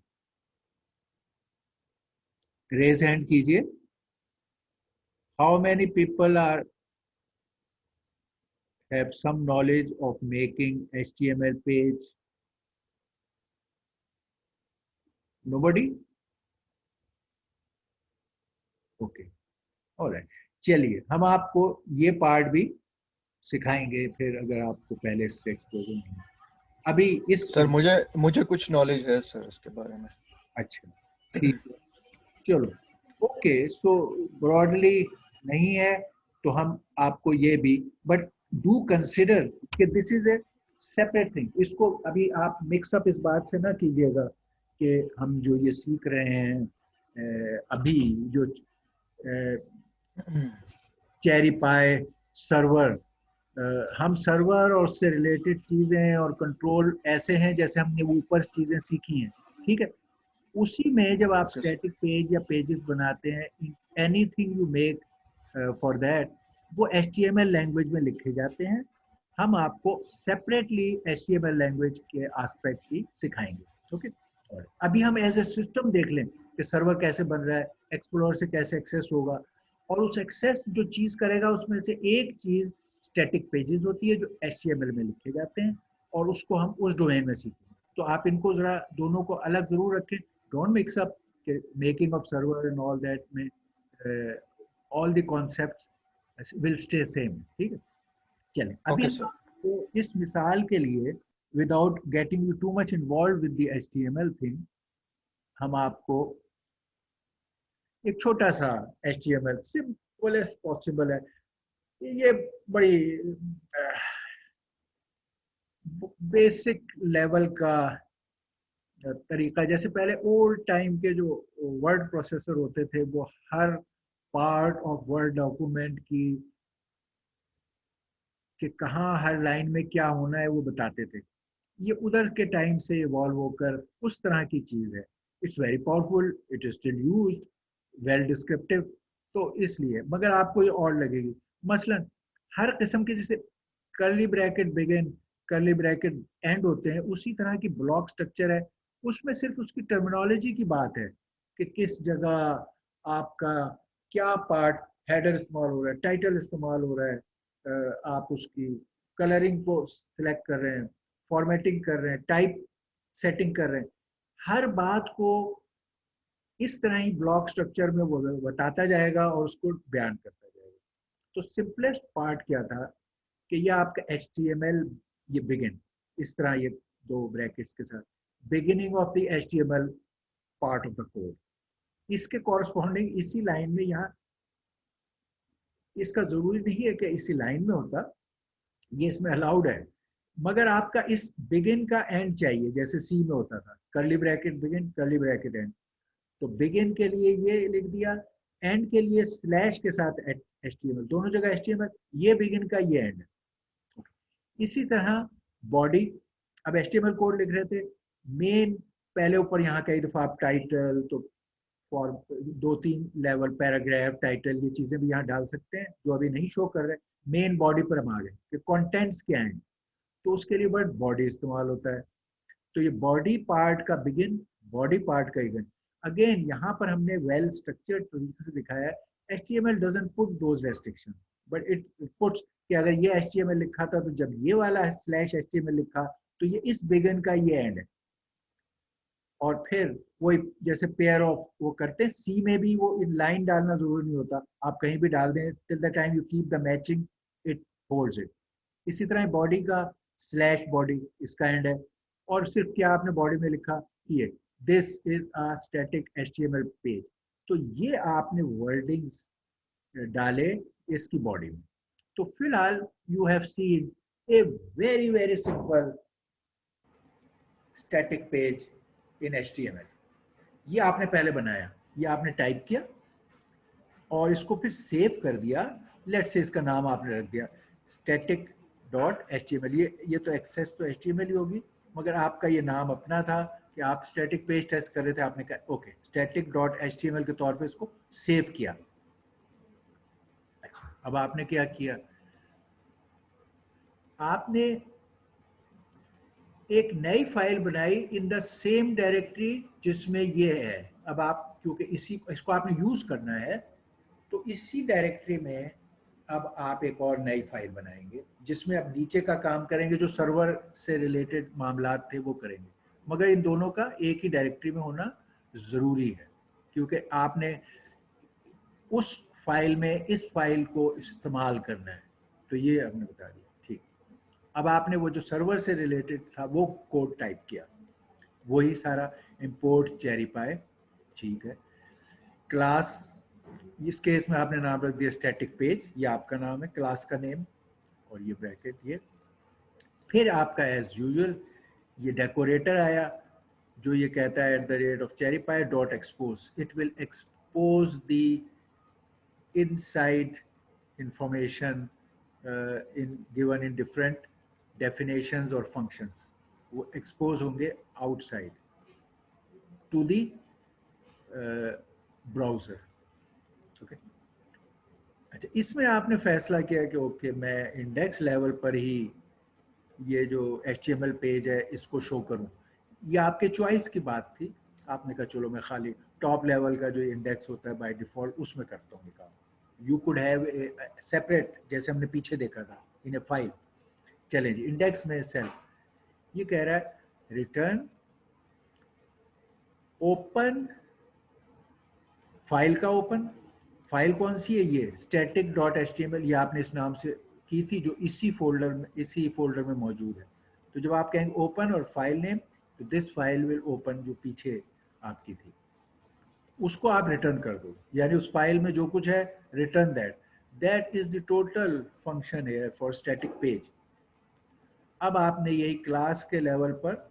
रेज हैंड कीजिए। How many people are have some knowledge of making HTML page? Nobody? Okay. All right. चलिए हम आपको ये पार्ट भी सिखाएंगे फिर, अगर आपको पहले से एक्सपोजर नहीं है। अभी इस सर मुझे मुझे कुछ नॉलेज है सर इसके बारे में। अच्छा, ठीक है, चलो ओके। सो ब्रॉडली नहीं है तो हम आपको ये भी, बट डू कंसिडर कि this is a separate thing. इसको अभी आप मिक्सअप इस बात से ना कीजिएगा कि हम जो ये सीख रहे हैं अभी जो चेरी पाई सर्वर, हम सर्वर और उससे रिलेटेड चीज़ें और कंट्रोल ऐसे हैं जैसे हमने ऊपर चीज़ें सीखी हैं, ठीक है। उसी में जब आप स्टैटिक पेज या पेजेस बनाते हैं, anything you make for that, वो HTML लैंग्वेज में लिखे जाते हैं। हम आपको सेपरेटली HTML लैंग्वेज के एस्पेक्ट भी सिखाएंगे, ओके। अभी हम एज ए सिस्टम देख लें कि सर्वर कैसे बन रहा है, एक्सप्लोरर से कैसे एक्सेस होगा, और उस एक्सेस जो चीज़ करेगा उसमें से एक चीज़ स्टैटिक पेजेस होती है जो HTML में लिखे जाते हैं, और उसको हम उस डोमेन में सीखेंगे। तो आप इनको जरा दोनों को अलग जरूर रखें, don't mix up making of server and all that में all the concepts will stay same, ठीक है। चलें अभी तो इस मिसाल के लिए, without getting you too much involve with the HTML thing, हम आपको एक छोटा सा HTML सिंपल एज पॉसिबल है, ये बड़ी बेसिक लेवल का तरीका, जैसे पहले ओल्ड टाइम के जो वर्ड प्रोसेसर होते थे वो हर पार्ट ऑफ वर्ड डॉक्यूमेंट की कि कहाँ हर लाइन में क्या होना है वो बताते थे। ये उधर के टाइम से इवॉल्व होकर उस तरह की चीज़ है। It's very powerful, it is still used, well descriptive. तो इसलिए मगर आपको ये और लगेगी, मसलन हर किस्म के जैसे curly bracket begin, curly bracket and होते हैं, उसी तरह की ब्लॉक स्ट्रक्चर है। उसमें सिर्फ उसकी टर्मिनोलॉजी की बात है कि किस जगह आपका क्या पार्ट, हेडर इस्तेमाल हो रहा है, टाइटल इस्तेमाल हो रहा है, आप उसकी कलरिंग को सिलेक्ट कर रहे हैं, फॉर्मेटिंग कर रहे हैं, टाइप सेटिंग कर रहे हैं, हर बात को इस तरह ही ब्लॉक स्ट्रक्चर में वो बताता जाएगा और उसको बयान करता जाएगा। तो सिंपलेस्ट पार्ट क्या था कि ये आपका HTML, ये बिगिन इस तरह, ये दो ब्रैकेट्स के साथ beginning of the HTML part of the code, इसके कॉरस्पॉन्डिंग इसी लाइन में, यहाँ इसका जरूरी नहीं है कि इसी लाइन में होता, ये इसमें अलाउड है, मगर आपका इस बिगिन का एंड चाहिए, जैसे सी में होता था curly bracket begin curly bracket and. तो बिगिन के लिए ये लिख दिया, एंड के लिए स्लैश के साथ HTML, दोनों जगह HTML, ये बिगिन का ये एंड। इसी तरह बॉडी, अब HTML कोड लिख रहे थे, मेन पहले ऊपर यहाँ कई दफा आप टाइटल, तो फॉर 2-3 लेवल पैराग्राफ टाइटल, ये चीजें भी यहाँ डाल सकते हैं जो अभी नहीं शो कर रहे। मेन बॉडी पर हम आ गए कि कंटेंट्स क्या हैं, तो उसके लिए वर्ड बॉडी इस्तेमाल होता है। तो ये बॉडी पार्ट का बिगिन, बॉडी पार्ट का इवेंट। अगेन यहाँ पर हमने वेल स्ट्रक्चर्ड तरीके से दिखाया है। HTML doesn't put those restrictions, but it puts कि अगर ये HTML लिखा था तो जब ये वाला स्लैश HTML लिखा तो ये इस बिगिन का ये एंड है। और फिर वो जैसे पेयर ऑफ वो करते हैं, सी में भी वो इन लाइन डालना जरूरी नहीं होता, आप कहीं भी डाल दें, till the time you keep the matching it holds it. इसी तरह बॉडी का स्लैश बॉडी इसका एंड है, और सिर्फ क्या आपने बॉडी में लिखा, ये this is a static HTML page, तो ये आपने वर्डिंग्स डाले इसकी बॉडी में। तो फिलहाल you have seen a very very simple static page in HTML। ये आपने पहले बनाया, ये आपने टाइप किया और इसको फिर सेव कर दिया। लेट्स से इसका नाम आपने रख दिया static.html। ये तो एक्सेस तो HTML ही होगी, मगर आपका ये नाम अपना था कि आप स्टैटिक पेज टेस्ट कर रहे थे। आपने कहा ओके static.html के तौर पे इसको सेव किया। अच्छा, अब आपने क्या किया, आपने एक नई फाइल बनाई इन द सेम डायरेक्टरी जिसमें ये है। अब आप क्योंकि इसको आपने यूज करना है, तो इसी डायरेक्टरी में अब आप एक और नई फाइल बनाएंगे जिसमें अब नीचे का काम करेंगे, जो सर्वर से रिलेटेड मामलात थे वो करेंगे, मगर इन दोनों का एक ही डायरेक्टरी में होना ज़रूरी है, क्योंकि आपने उस फाइल में इस फाइल को इस्तेमाल करना है। तो ये हमने बता दिया, ठीक। अब आपने वो जो सर्वर से रिलेटेड था वो कोड टाइप किया, वही सारा इंपोर्ट चेरीपाई, ठीक है। क्लास, इस केस में आपने नाम रख दिया स्टैटिक पेज, ये आपका नाम है, क्लास का नेम, और ये ब्रैकेट ये। फिर आपका एज यूजुअल ये डेकोरेटर आया, जो ये कहता है @cherrypie.expose, it will expose the inside information in given in different definitions और फंक्शंस, वो एक्सपोज होंगे outside to the browser. Okay, अच्छा, इसमें आपने फैसला किया कि ओके मैं इंडेक्स लेवल पर ही ये जो HTML पेज है इसको शो करूं। ये आपके चॉइस की बात थी। आपने कहा चलो मैं खाली टॉप लेवल का जो इंडेक्स होता है बाय डिफ़ॉल्ट उसमें करता हूँ ये काम। यू कुड हैव सेपरेट, जैसे हमने पीछे देखा था, इन ए फाइल। चलें जी, इंडेक्स में सेल ये कह रहा है रिटर्न ओपन, फाइल का ओपन। फाइल कौन सी है, ये static.html, ये आपने इस नाम से की थी जो इसी फोल्डर में मौजूद है। तो जब आप कहेंगे ओपन और फाइल नेम, तो दिस फाइल विल ओपन, जो पीछे आपकी थी उसको आप रिटर्न कर दो, यानी उस फाइल में जो कुछ है return that is the total function है फॉर स्टैटिक पेज। अब आपने यही क्लास के लेवल पर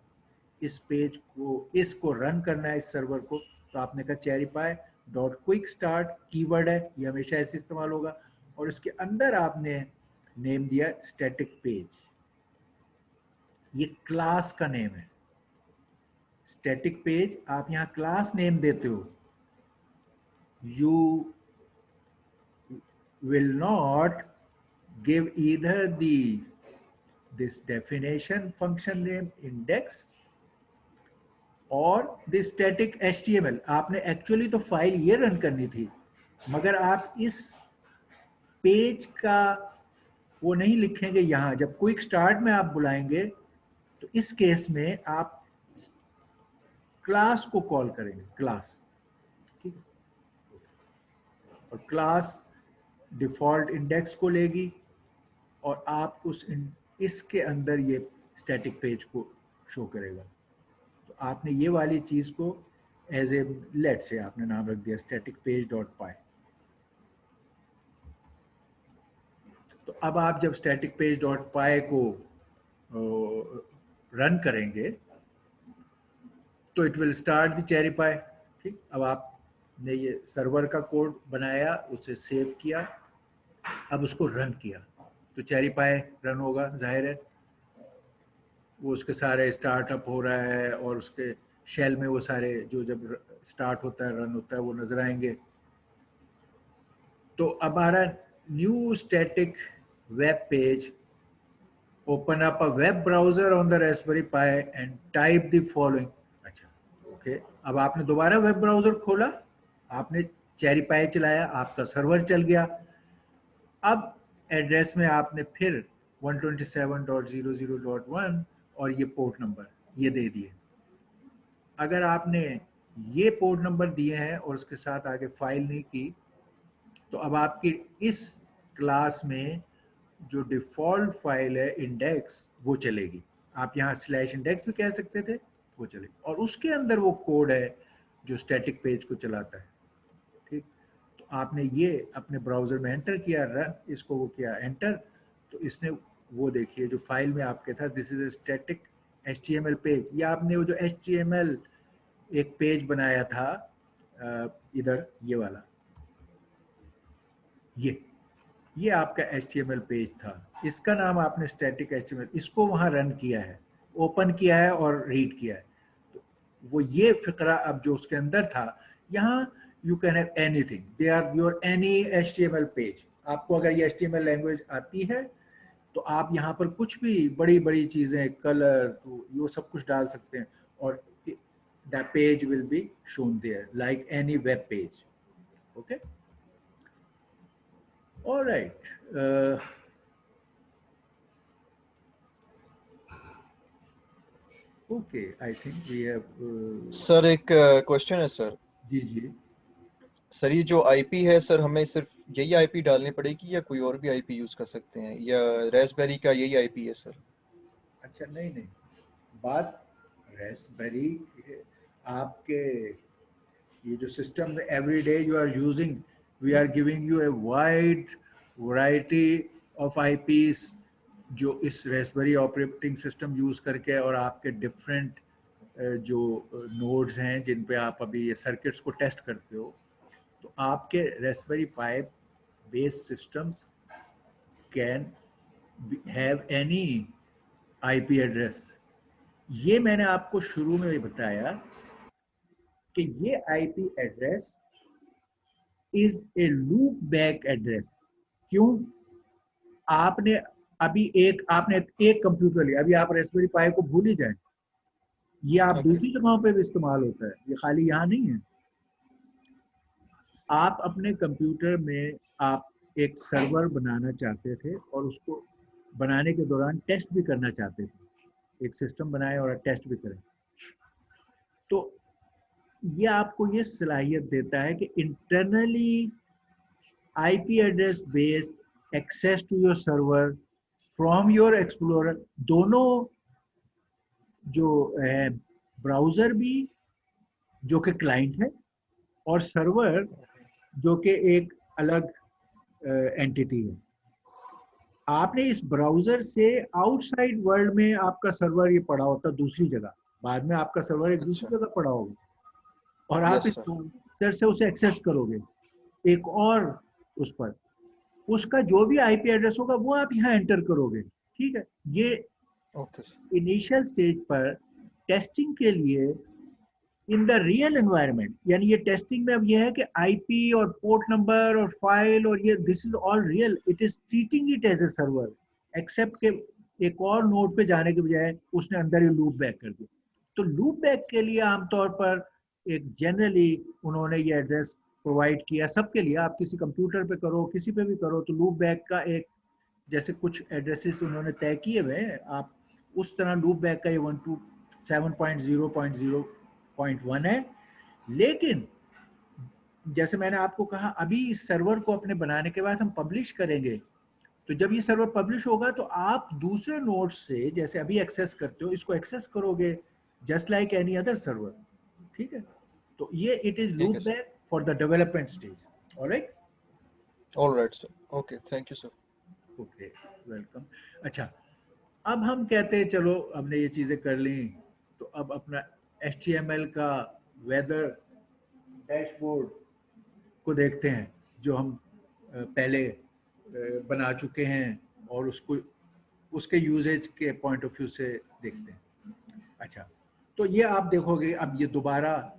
इस पेज को, इसको रन करना है, इस सर्वर को। तो आपने कहा cherrypie.quickstart कीवर्ड है, ये हमेशा ऐसे इस्तेमाल होगा, और इसके अंदर आपने नेम दिया स्टैटिक पेज। ये क्लास का नेम है स्टैटिक पेज। आप यहाँ क्लास नेम देते हो, you will not give either this definition function name index और द स्टैटिक HTML। आपने एक्चुअली तो फाइल ये रन करनी थी, मगर आप इस पेज का वो नहीं लिखेंगे यहाँ। जब क्विक स्टार्ट में आप बुलाएंगे तो इस केस में आप क्लास को कॉल करेंगे, क्लास, ठीक है। और क्लास डिफॉल्ट इंडेक्स को लेगी और आप इसके अंदर ये स्टैटिक पेज को शो करेगा। तो आपने ये वाली चीज़ को एज ए लेट से आपने नाम रख दिया स्टैटिक पेज डॉट पाई। तो अब आप जब स्टैटिक पेज डॉट पाई को रन करेंगे तो इट विल स्टार्ट द चेरीपाई, ठीक। अब आपने ये सर्वर का कोड बनाया, उसे सेव किया, अब उसको रन किया तो चेरीपाई रन होगा, जाहिर है वो उसके सारे स्टार्टअप हो रहा है और उसके शेल में वो सारे जो जब स्टार्ट होता है रन होता है वो नजर आएंगे। तो अब आ रहा new static web page, open up a web browser on the Raspberry pi and type the following. अच्छा, ओके, अब आपने दोबारा वेब ब्राउजर खोला, आपने चेरीपाई चलाया, आपका सर्वर चल गया। अब एड्रेस में आपने फिर 127.00.1 और ये पोर्ट नंबर ये दे दिए। अगर आपने ये पोर्ट नंबर दिए हैं और उसके साथ आगे फाइल नहीं की, तो अब आपकी इस क्लास में जो डिफ़ॉल्ट फाइल है इंडेक्स वो चलेगी। आप यहाँ /index भी कह सकते थे, वो चलेगी, और उसके अंदर वो कोड है जो स्टैटिक पेज को चलाता है, ठीक। तो आपने ये अपने ब्राउज़र में एंटर किया, रन, इसको वो किया एंटर, तो इसने वो देखिए जो फाइल में आपके था, this is a static HTML page. या आपने वो जो HTML एक पेज बनाया था इधर, ये वाला, ये आपका HTML पेज था, इसका नाम आपने स्टैटिक HTML, इसको वहाँ रन किया है, ओपन किया है और रीड किया है। तो वो ये फिक्रा अब जो उसके अंदर था, यहाँ you can have anything, they are your any HTML page. आपको अगर ये HTML लैंग्वेज आती है तो आप यहाँ पर कुछ भी बड़ी बड़ी चीज़ें, कलर, तो ये सब कुछ डाल सकते हैं और the page will be shown there like any web page. Okay, alright. Okay, I think we have. Sir एक क्वेश्चन है सर। जी जी। सर ये जो आईपी है सर, हमें सिर्फ यही आईपी डालनी पड़ेगी या कोई और भी आईपी यूज कर सकते हैं, या रेस्पबेरी का यही आईपी है सर? अच्छा, नहीं नहीं, बात रेस्पबेरी, आपके ये जो system every day you are using, we are giving you a wide variety of IPs जो इस रेस्पबेरी ऑपरेटिंग सिस्टम यूज करके, और आपके डिफरेंट जो नोड्स हैं जिन पे आप अभी ये सर्किट्स को टेस्ट करते हो, तो आपके Raspberry pi based systems can have any IP address. ये मैंने आपको शुरू में भी बताया कि ये IP address is a loop back address. क्यों? आपने आपने एक कंप्यूटर लिया, अभी आप रेस्पबेरी पाई को भूल ही जाए, ये आप ओके दूसरी जगहों पे भी इस्तेमाल होता है, ये खाली यहाँ नहीं है। आप अपने कंप्यूटर में आप एक सर्वर बनाना चाहते थे और उसको बनाने के दौरान टेस्ट भी करना चाहते थे, एक सिस्टम बनाए और टेस्ट भी करें, तो ये आपको ये सलाहियत देता है कि internally IP address based access to your server from your explorer, दोनों जो है, ब्राउजर भी जो कि क्लाइंट है और सर्वर जो कि एक अलग एंटिटी है, आपने इस ब्राउजर से आउटसाइड वर्ल्ड में आपका सर्वर ये पड़ा होता दूसरी जगह, बाद में आपका सर्वर एक दूसरी अच्छा। जगह पड़ा होगा और आप यस इस सर। ब्राउजर से उसे एक्सेस करोगे एक और उस पर, उसका जो भी आईपी एड्रेस होगा वो आप यहाँ एंटर करोगे। ठीक है, ये ओके सर। इनिशियल स्टेज पर टेस्टिंग के लिए इन द रियल एनवायरनमेंट, यानी ये टेस्टिंग में अब ये है कि आईपी और पोर्ट नंबर और फाइल और ये this is all real, it is treating it as a server, except के एक और नोड पे जाने के बजाय उसने अंदर ही लूप बैक कर दिया। तो लूप बैक के लिए आमतौर पर एक जनरली उन्होंने ये एड्रेस प्रोवाइड किया सबके लिए, आप किसी कंप्यूटर पे करो किसी पे भी करो, तो लूप बैक का एक जैसे कुछ एड्रेसेस उन्होंने तय किए हुए हैं, आप उस तरह लूप बैक का ये 127.0.0.1 है। लेकिन जैसे मैंने आपको कहा, अभी इस सर्वर को अपने बनाने के बाद हम पब्लिश करेंगे, तो जब ये सर्वर पब्लिश होगा तो आप दूसरे नोड से जैसे अभी एक्सेस करते हो इसको एक्सेस करोगे just like any other server. ठीक है, तो ये इट इज ठीक लूप है sir. Back for the development stage. Alright, alright sir. Okay, thank you sir. Okay, welcome. अच्छा, अब हम कहते हैं चलो हमने ये चीज़ें कर ली, तो अब अपना HTML का वेदर डैशबोर्ड को देखते हैं जो हम पहले बना चुके हैं और उसको उसके यूजेज के पॉइंट ऑफ व्यू से देखते हैं। अच्छा, तो ये आप देखोगे अब ये दोबारा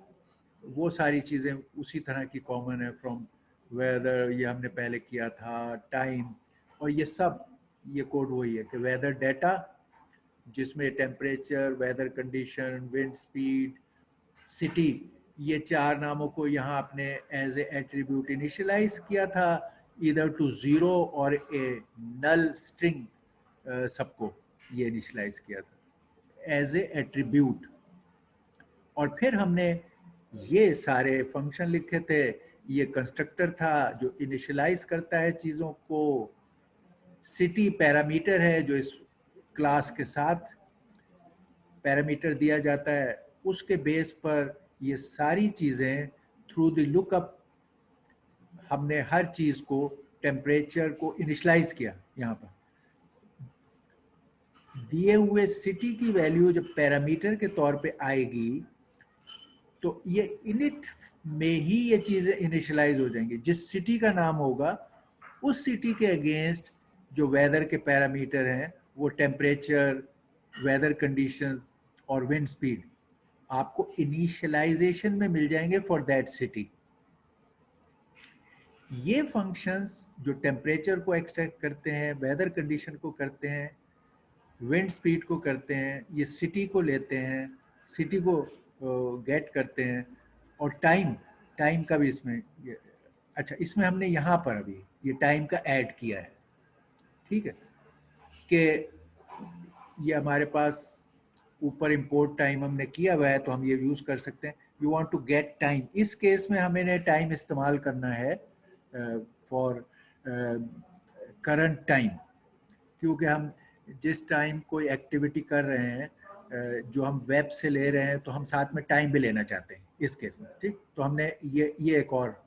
वो सारी चीज़ें उसी तरह की कॉमन है, फ्रॉम वेदर ये हमने पहले किया था, टाइम, और ये सब ये कोड वही है कि वेदर डेटा जिसमें temperature, weather condition, wind speed, city, ये चार नामों को यहाँ आपने एज ए एट्रीब्यूट इनिशियलाइज किया था, इधर टू जीरो और ए नल स्ट्रिंग, सबको ये इनिशियलाइज किया था एज ए एट्रीब्यूट। और फिर हमने ये सारे फंक्शन लिखे थे, ये कंस्ट्रक्टर था जो इनिशियलाइज करता है चीज़ों को, सिटी पैरामीटर है जो इस क्लास के साथ पैरामीटर दिया जाता है, उसके बेस पर ये सारी चीज़ें थ्रू द लुकअप हमने हर चीज़ को, टेम्परेचर को इनिशलाइज किया। यहाँ पर दिए हुए सिटी की वैल्यू जब पैरामीटर के तौर पे आएगी तो ये इनिट में ही ये चीज़ें इनिशियलाइज हो जाएंगी। जिस सिटी का नाम होगा उस सिटी के अगेंस्ट जो वेदर के पैरामीटर हैं, वो टेम्परेचर, वेदर कंडीशंस और विंड स्पीड आपको इनिशियलाइजेशन में मिल जाएंगे फॉर दैट सिटी। ये फंक्शंस जो टेम्परेचर को एक्सट्रैक्ट करते हैं, वेदर कंडीशन को करते हैं, विंड स्पीड को करते हैं, ये सिटी को लेते हैं, सिटी को गेट करते हैं, और टाइम का भी इसमें अच्छा, इसमें हमने यहाँ पर अभी ये टाइम का ऐड किया है, ठीक है, कि ये हमारे पास ऊपर इंपोर्ट टाइम हमने किया हुआ है तो हम ये यूज़ कर सकते हैं। You want to get time, इस केस में हमें टाइम इस्तेमाल करना है फॉर करंट टाइम, क्योंकि हम जिस टाइम कोई एक्टिविटी कर रहे हैं जो हम वेब से ले रहे हैं, तो हम साथ में टाइम भी लेना चाहते हैं इस केस में, ठीक। तो हमने ये एक और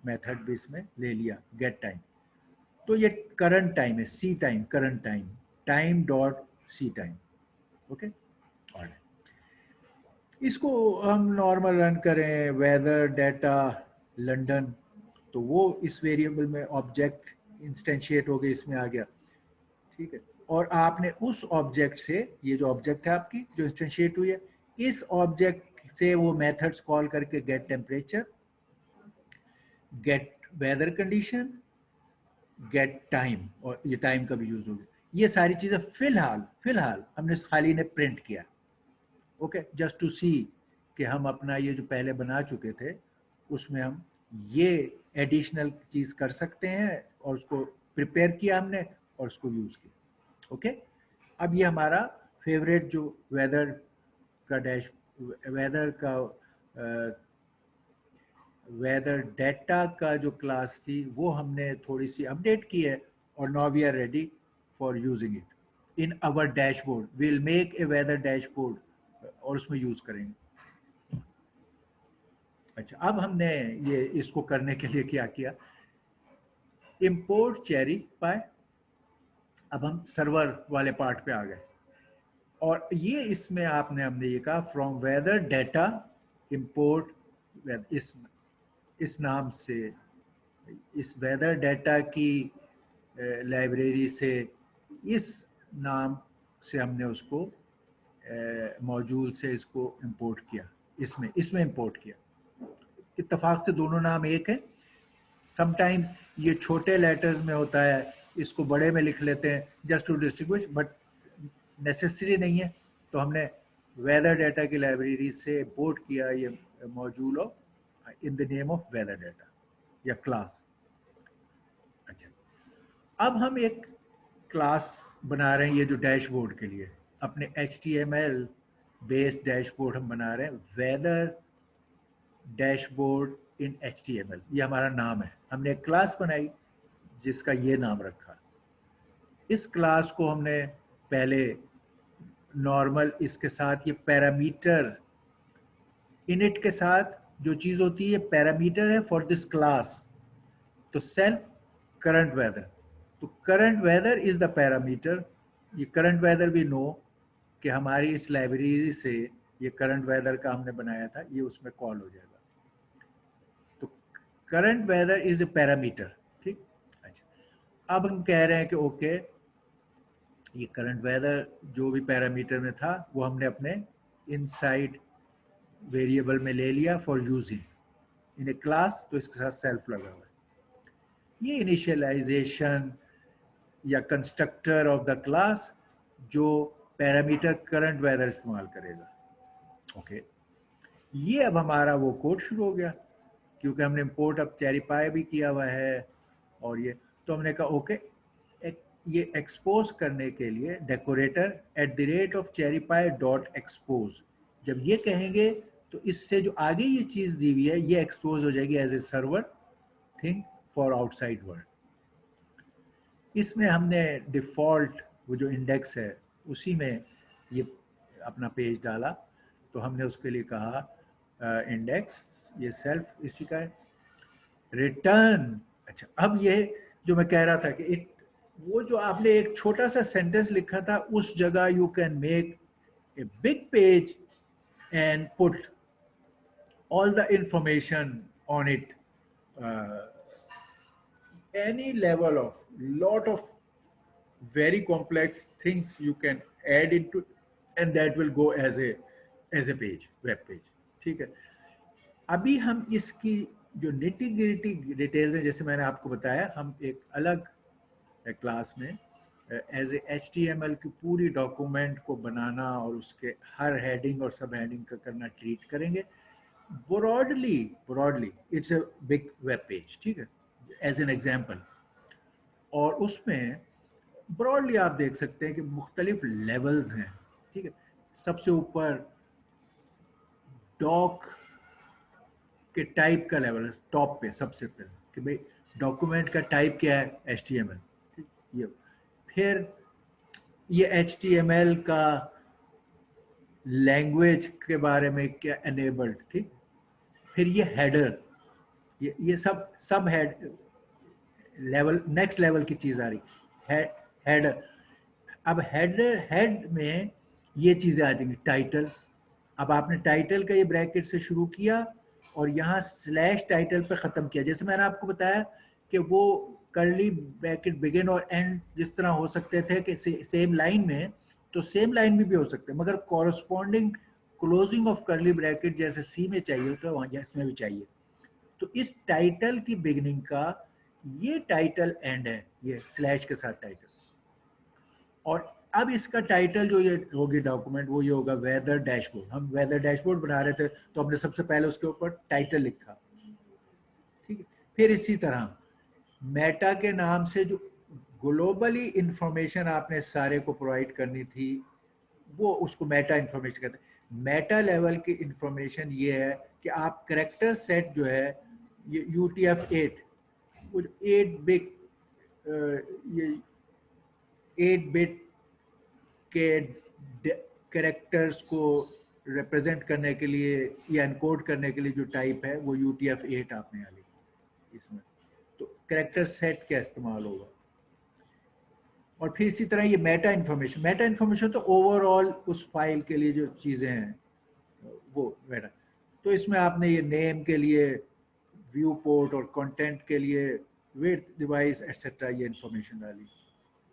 मेथड भी इसमें ले लिया, गेट टाइम। तो ये करंट टाइम है, C time, current time, time dot C time, okay. इसको हम नॉर्मल रन करें, वेदर डाटा लंदन, तो वो इस वेरिएबल में ऑब्जेक्ट इंस्टेंशिएट हो गया, इसमें आ गया, ठीक है। और आपने उस ऑब्जेक्ट से, ये जो ऑब्जेक्ट है आपकी जो इंस्टेंशिएट हुई है, इस ऑब्जेक्ट से वो मेथड्स कॉल करके get temperature, get weather condition, get time, और ये टाइम का भी यूज हो गया। ये सारी चीजें फिलहाल हमने खाली ने प्रिंट किया, ओके, जस्ट टू सी कि हम अपना ये जो पहले बना चुके थे उसमें हम ये एडिशनल चीज कर सकते हैं, और उसको प्रिपेयर किया हमने और उसको यूज किया, ओके। अब ये हमारा फेवरेट जो वेदर का वेदर डाटा का जो क्लास थी वो हमने थोड़ी सी अपडेट की है, और now we are ready for using it in our dashboard. We will make a weather dashboard और उसमें यूज करेंगे। अच्छा, अब हमने ये इसको करने के लिए क्या किया, इंपोर्ट चेरी पाई। अब हम सर्वर वाले पार्ट पे आ गए, और ये इसमें हमने ये कहा फ्रॉम वेदर डाटा इंपोर्ट, इस नाम से, इस वेदर डाटा की लाइब्रेरी से, इस नाम से हमने उसको मॉड्यूल से इसको इंपोर्ट किया, इसमें इंपोर्ट किया। इत्तेफाक से दोनों नाम एक है। समटाइम्स ये छोटे लेटर्स में होता है, इसको बड़े में लिख लेते हैं just to distinguish, but necessary नहीं है। तो हमने वेदर डाटा की लाइब्रेरी से इंपोर्ट किया ये module of in the name of weather data या क्लास। अच्छा, अब हम एक क्लास बना रहे हैं ये जो डैशबोर्ड के लिए, अपने HTML बेस्ड डैशबोर्ड हम बना रहे हैं, वेदर डैशबोर्ड इन HTML, ये हमारा नाम है। हमने एक क्लास बनाई जिसका ये नाम रखा। इस क्लास को हमने पहले नॉर्मल इसके साथ ये पैरामीटर, इनिट के साथ जो चीज़ होती है पैरामीटर है फॉर दिस क्लास, तो सेल्फ करंट वेदर, तो current weather is the parameter. ये करंट वेदर भी नो कि हमारी इस लाइब्रेरी से ये करंट वेदर का हमने बनाया था, ये उसमें कॉल हो जाएगा। तो current weather is a parameter, ठीक। अच्छा, अब हम कह रहे हैं कि ओके, ये करंट वेदर जो भी पैरामीटर में था वो हमने अपने इनसाइड वेरिएबल में ले लिया for using in A class, तो इसके साथ सेल्फ लगा हुआ है। ये इनिशियलाइजेशन या कंस्ट्रक्टर ऑफ द क्लास जो पैरामीटर करंट वेदर इस्तेमाल करेगा, ओके। ये अब हमारा वो कोड शुरू हो गया, क्योंकि हमने इंपोर्ट अब चेरीपाई भी किया हुआ है, और ये तो हमने कहा ओके, ये एक्सपोज करने के लिए डेकोरेटर @cheriepie.expose, जब ये कहेंगे तो इससे जो आगे ये चीज़ दी हुई है ये एक्सपोज हो जाएगी as a server thing for outside world. इसमें हमने डिफ़ॉल्ट वो जो इंडेक्स है उसी में ये अपना पेज डाला, तो हमने उसके लिए कहा इंडेक्स, ये सेल्फ इसी का है, रिटर्न। अच्छा, अब ये जो मैं कह रहा था कि वो जो आपने एक छोटा सा सेंटेंस लिखा था, उस जगह you can make a big page and put all the information on it, uh, any level of lot of very complex things you can add into, and that will go as a page, web page. ठीक है, अभी हम इसकी जो nitty gritty details हैं, जैसे मैंने आपको बताया, हम एक अलग क्लास में एज ए HTML की पूरी डॉक्यूमेंट को बनाना और उसके हर हेडिंग और सब हेडिंग का करना ट्रीट करेंगे. Broadly it's a big web page, ठीक है, एज एन एग्जाम्पल. और उसमें ब्रॉडली आप देख सकते हैं कि मुख्तलिफ लेवल्स हैं, ठीक है. सबसे ऊपर डॉक के टाइप का लेवल है टॉप पे सबसे पहले, कि भाई डॉक्यूमेंट का टाइप क्या है, HTML. ये फिर ये HTML का लैंग्वेज के बारे में क्या एनेबल्ड, ठीक. फिर ये हेडर, ये सब हेड लेवल, नेक्स्ट लेवल की चीज़ आ रही है, हेडर. अब हेड में ये चीज़ें आ जाएंगी. टाइटल, अब आपने टाइटल का ये ब्रैकेट से शुरू किया और यहाँ स्लैश टाइटल पे ख़त्म किया. जैसे मैंने आपको बताया कि वो कर्ली ब्रैकेट बिगिन और एंड जिस तरह हो सकते थे कि सेम लाइन में, तो सेम लाइन में भी हो सकते हैं, मगर corresponding closing of curly bracket जैसे सी में चाहिए तो वहाँ इसमें भी चाहिए. तो इस टाइटल की बिगिनिंग का ये टाइटल एंड है, ये स्लैश के साथ टाइटल. और अब इसका टाइटल जो ये होगी डॉक्यूमेंट, वो ये होगा वेदर डैशबोर्ड. हम वेदर डैशबोर्ड बना रहे थे तो हमने सबसे पहले उसके ऊपर टाइटल लिखा, ठीक है. फिर इसी तरह मेटा के नाम से जो ग्लोबली इंफॉर्मेशन आपने सारे को प्रोवाइड करनी थी, वो उसको मेटा इंफॉर्मेशन कहते हैं. मेटा लेवल की इंफॉर्मेशन ये है कि आप करेक्टर सेट जो है ये UTF-8, वो 8 बिट ये 8 बिट के कैरेक्टर्स को रिप्रेजेंट करने के लिए या एनकोड करने के लिए जो टाइप है वो UTF-8 आपने यहाँ लिखी इसमें. तो कैरेक्टर सेट का इस्तेमाल होगा. और फिर इसी तरह ये मेटा इन्फॉर्मेशन तो ओवरऑल उस फाइल के लिए जो चीज़ें हैं वो मेटा. तो इसमें आपने ये नेम के लिए, व्यू पोर्ट और कंटेंट के लिए विड्थ, डिवाइस एटसेट्रा ये इन्फॉर्मेशन डाली.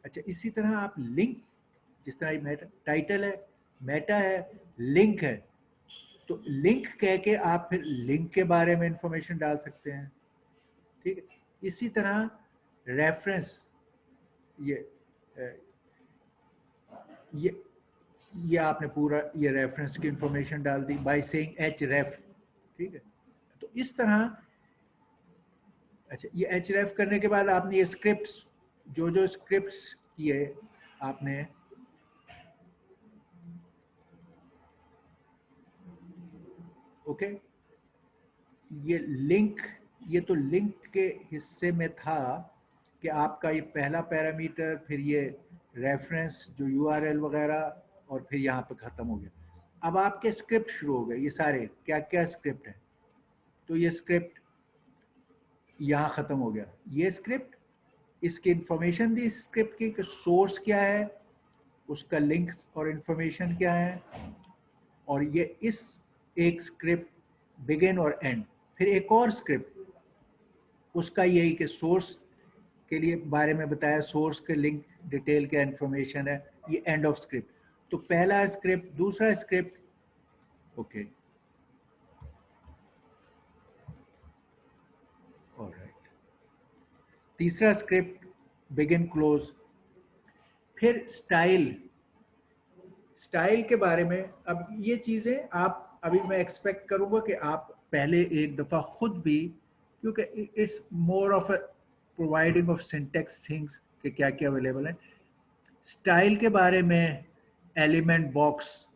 अच्छा, इसी तरह आप लिंक, जिस तरह ये मेटा टाइटल है, मेटा है, लिंक है, तो लिंक कह के आप फिर लिंक के बारे में इंफॉर्मेशन डाल सकते हैं, ठीक है. इसी तरह रेफरेंस, ये आपने पूरा ये रेफरेंस की इंफॉर्मेशन डाल दी बाय सेइंग href, ठीक है. तो इस तरह, अच्छा, ये href करने के बाद आपने ये स्क्रिप्ट्स, जो स्क्रिप्ट्स किए आपने, ओके. ये लिंक, ये तो लिंक के हिस्से में था कि आपका ये पहला पैरामीटर, फिर ये रेफरेंस जो URL वगैरह, और फिर यहाँ पे ख़त्म हो गया. अब आपके स्क्रिप्ट शुरू हो गए. ये सारे क्या क्या स्क्रिप्ट हैं, तो ये स्क्रिप्ट यहाँ ख़त्म हो गया. ये स्क्रिप्ट, इसकी इंफॉर्मेशन दी स्क्रिप्ट की कि सोर्स क्या है, उसका लिंक्स और इंफॉर्मेशन क्या है, और ये इस एक स्क्रिप्ट बिगिन और एंड. फिर एक और स्क्रिप्ट, उसका यही कि सोर्स के लिए बारे में बताया, सोर्स के लिंक डिटेल क्या इंफॉर्मेशन है, ये एंड ऑफ स्क्रिप्ट. तो पहला स्क्रिप्ट, दूसरा स्क्रिप्ट, ओके, ऑलराइट, तीसरा स्क्रिप्ट बिगिन क्लोज. फिर स्टाइल के बारे में. अब ये चीज़ें आप अभी मैं एक्सपेक्ट करूँगा कि आप पहले एक दफ़ा खुद भी, क्योंकि it's more of a providing of syntax things कि क्या क्या अवेलेबल है. स्टाइल के बारे में element box,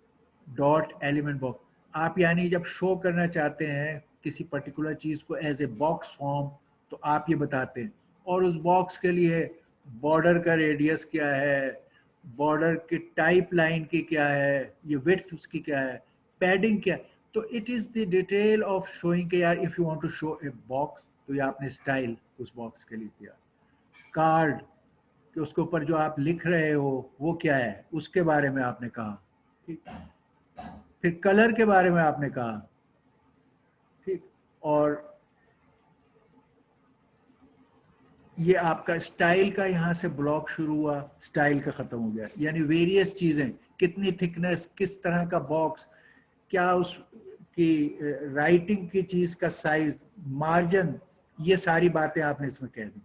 dot element box, आप यानी जब शो करना चाहते हैं किसी पर्टिकुलर चीज़ को एज ए बॉक्स फॉर्म, तो आप ये बताते हैं, और उस बॉक्स के लिए बॉर्डर का रेडियस क्या है, बॉर्डर की टाइप लाइन की क्या है, ये विड्थ उसकी क्या है, पैडिंग क्या है. तो it is the detail of showing के यार if you want to show a box, तो ये आपने स्टाइल उस बॉक्स के लिए किया. कार्ड, कि उसके ऊपर जो आप लिख रहे हो वो क्या है, उसके बारे में आपने कहा, ठीक. फिर कलर के बारे में आपने कहा और ये आपका स्टाइल का यहाँ से ब्लॉक शुरू हुआ, स्टाइल का खत्म हो गया, यानी वेरियस चीजें, कितनी थिकनेस, किस तरह का बॉक्स, क्या उसकी राइटिंग की चीज का साइज, मार्जिन, ये सारी बातें आपने इसमें कह दी।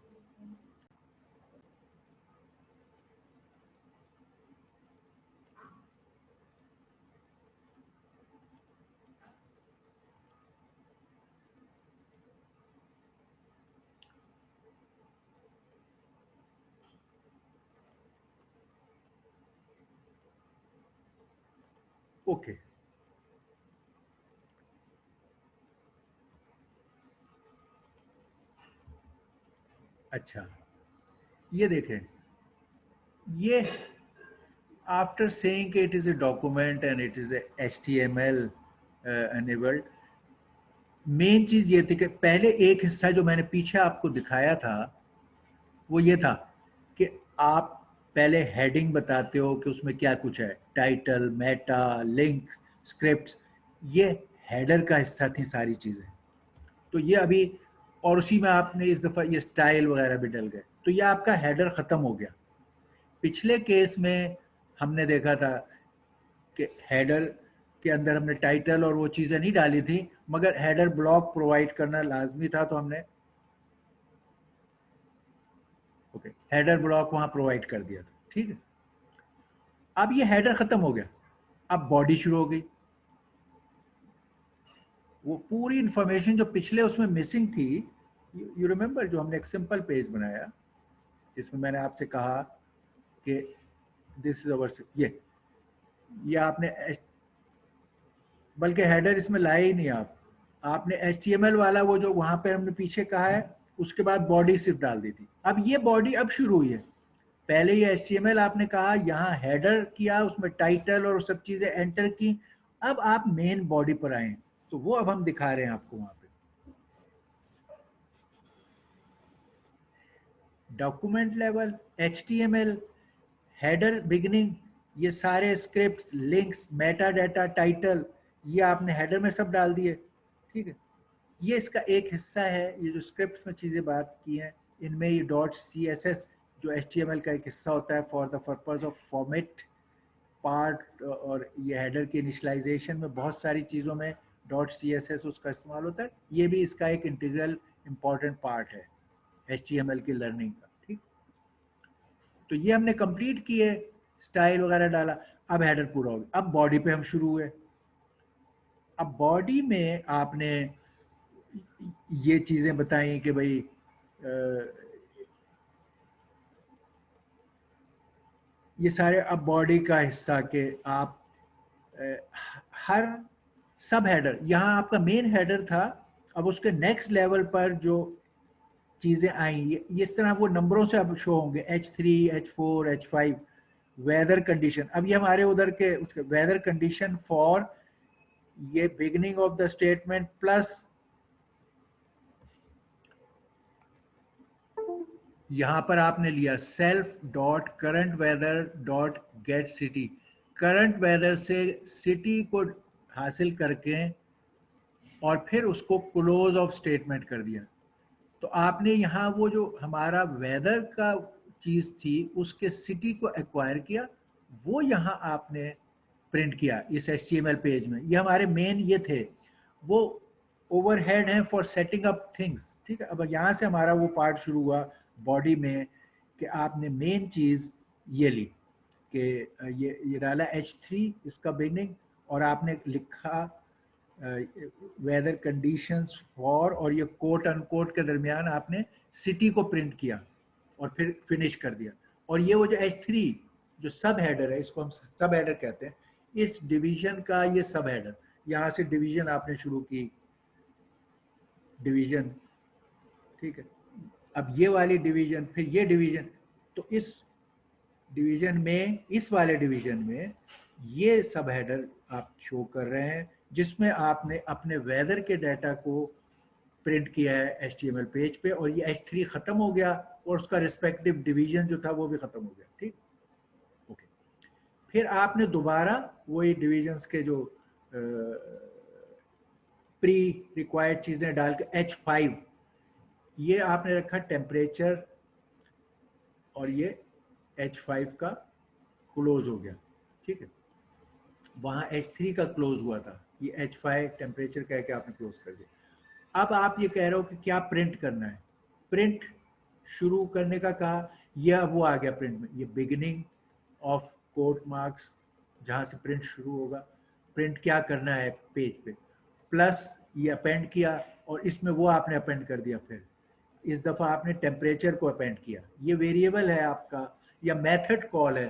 ओके, अच्छा, ये देखें, ये after saying it is a document and it is a HTML enabled, main चीज ये थी कि पहले एक हिस्सा जो मैंने पीछे आपको दिखाया था वो ये था कि आप पहले हेडिंग बताते हो कि उसमें क्या कुछ है, टाइटल, मेटा, लिंक, स्क्रिप्ट्स, ये हेडर का हिस्सा थी सारी चीजें। तो ये अभी, और उसी में आपने इस दफा ये स्टाइल वगैरह भी डल गए, तो ये आपका हेडर खत्म हो गया। पिछले केस में हमने देखा था कि हेडर के अंदर हमने टाइटल और वो चीज़ें नहीं डाली थी, मगर हेडर ब्लॉक प्रोवाइड करना लाजमी था, तो हमने ओके हेडर ब्लॉक वहां प्रोवाइड कर दिया था। ठीक है, अब ये हेडर खत्म हो गया, अब बॉडी शुरू हो गई। वो पूरी इंफॉर्मेशन जो पिछले उसमें मिसिंग थी, यू रिमेंबर, जो हमने एक सिंपल पेज बनाया जिसमें मैंने आपसे कहा कि दिस इज अवर, ये आपने, बल्कि हेडर इसमें लाए ही नहीं आपने HTML वाला वो जो वहां पे हमने पीछे कहा है, उसके बाद बॉडी सिर्फ डाल दी थी। अब ये बॉडी अब शुरू हुई है, पहले ये HTML आपने कहा, यहाँ हेडर किया, उसमें टाइटल और सब चीजें एंटर की, अब आप मेन बॉडी पर आए, तो वो अब हम दिखा रहे हैं आपको वहां पे। Document level, HTML, header, beginning, ये सारे scripts, links, Meta data, title, ये आपने हेडर में सब डाल दिए। ठीक है, ये इसका एक हिस्सा है, ये जो स्क्रिप्ट्स में चीज़ें बात की हैं, इनमें ये .css जो HTML का एक हिस्सा होता है for the purpose of format part, और ये हेडर के इनिशलाइजेशन में बहुत सारी चीज़ों में .css उसका इस्तेमाल होता है, ये भी इसका एक इंटीग्रल इम्पॉर्टेंट पार्ट है HTML की लर्निंग का। ठीक, तो ये हमने कंप्लीट किए, स्टाइल वगैरह डाला, अब हेडर पूरा हो गया, अब बॉडी पे हम शुरू हुए। अब बॉडी में आपने ये चीज़ें बताई कि भाई ये सारे अब बॉडी का हिस्सा के आप हर सब हेडर, यहाँ आपका मेन हेडर था, अब उसके नेक्स्ट लेवल पर जो चीज़ें आई, ये इस तरह वो नंबरों से अब शो होंगे, H3, H4, H5, weather condition, अब ये हमारे उधर के उसके वेदर कंडीशन फॉर ये beginning of the statement plus यहाँ पर आपने लिया self dot current weather dot get city, current weather से सिटी को हासिल करके और फिर उसको क्लोज ऑफ स्टेटमेंट कर दिया। तो आपने यहाँ वो जो हमारा वेदर का चीज़ थी उसके सिटी को एक्वायर किया, वो यहाँ आपने प्रिंट किया इस HTML पेज में। ये हमारे मेन ये थे, वो ओवरहेड हैं फॉर सेटिंग अप थिंग्स। ठीक है, अब यहाँ से हमारा वो पार्ट शुरू हुआ बॉडी में कि आपने मेन चीज़ ये ली कि ये डाला H3 इसका बिगनिंग, और आपने लिखा वेदर कंडीशंस फॉर, और ये कोट अनकोट के दरमियान आपने सिटी को प्रिंट किया और फिर फिनिश कर दिया। और ये वो जो H3 जो सब हेडर है, इसको हम सब हेडर कहते हैं, इस डिवीजन का ये सब हेडर, यहाँ से डिवीजन आपने शुरू की, डिवीजन, ठीक है, अब ये वाली डिवीजन, फिर ये डिवीजन, तो इस डिवीजन में, इस वाले डिवीजन में ये सब हेडर आप शो कर रहे हैं जिसमें आपने अपने वेदर के डाटा को प्रिंट किया है HTML पेज पे, और ये H3 खत्म हो गया और उसका रिस्पेक्टिव डिवीजन जो था वो भी खत्म हो गया। ठीक, ओके, फिर आपने दोबारा वही डिवीजन्स के जो प्री रिक्वायर्ड चीज़ें डाल के H5 ये आपने रखा टेम्परेचर, और ये H5 का क्लोज हो गया, ठीक है। वहाँ H3 का क्लोज हुआ था, ये H5 टेम्परेचर कह के आपने क्लोज कर दिया। अब आप ये कह रहे हो कि क्या प्रिंट करना है, प्रिंट शुरू करने का कहा, यह अब वो आ गया प्रिंट में, ये बिगिनिंग ऑफ कोट मार्क्स जहाँ से प्रिंट शुरू होगा, प्रिंट क्या करना है पेज पे, प्लस ये अपेंड किया और इसमें वो आपने अपेंड कर दिया। फिर इस दफ़ा आपने टेम्परेचर को अपेंड किया, ये वेरिएबल है आपका या मेथड कॉल है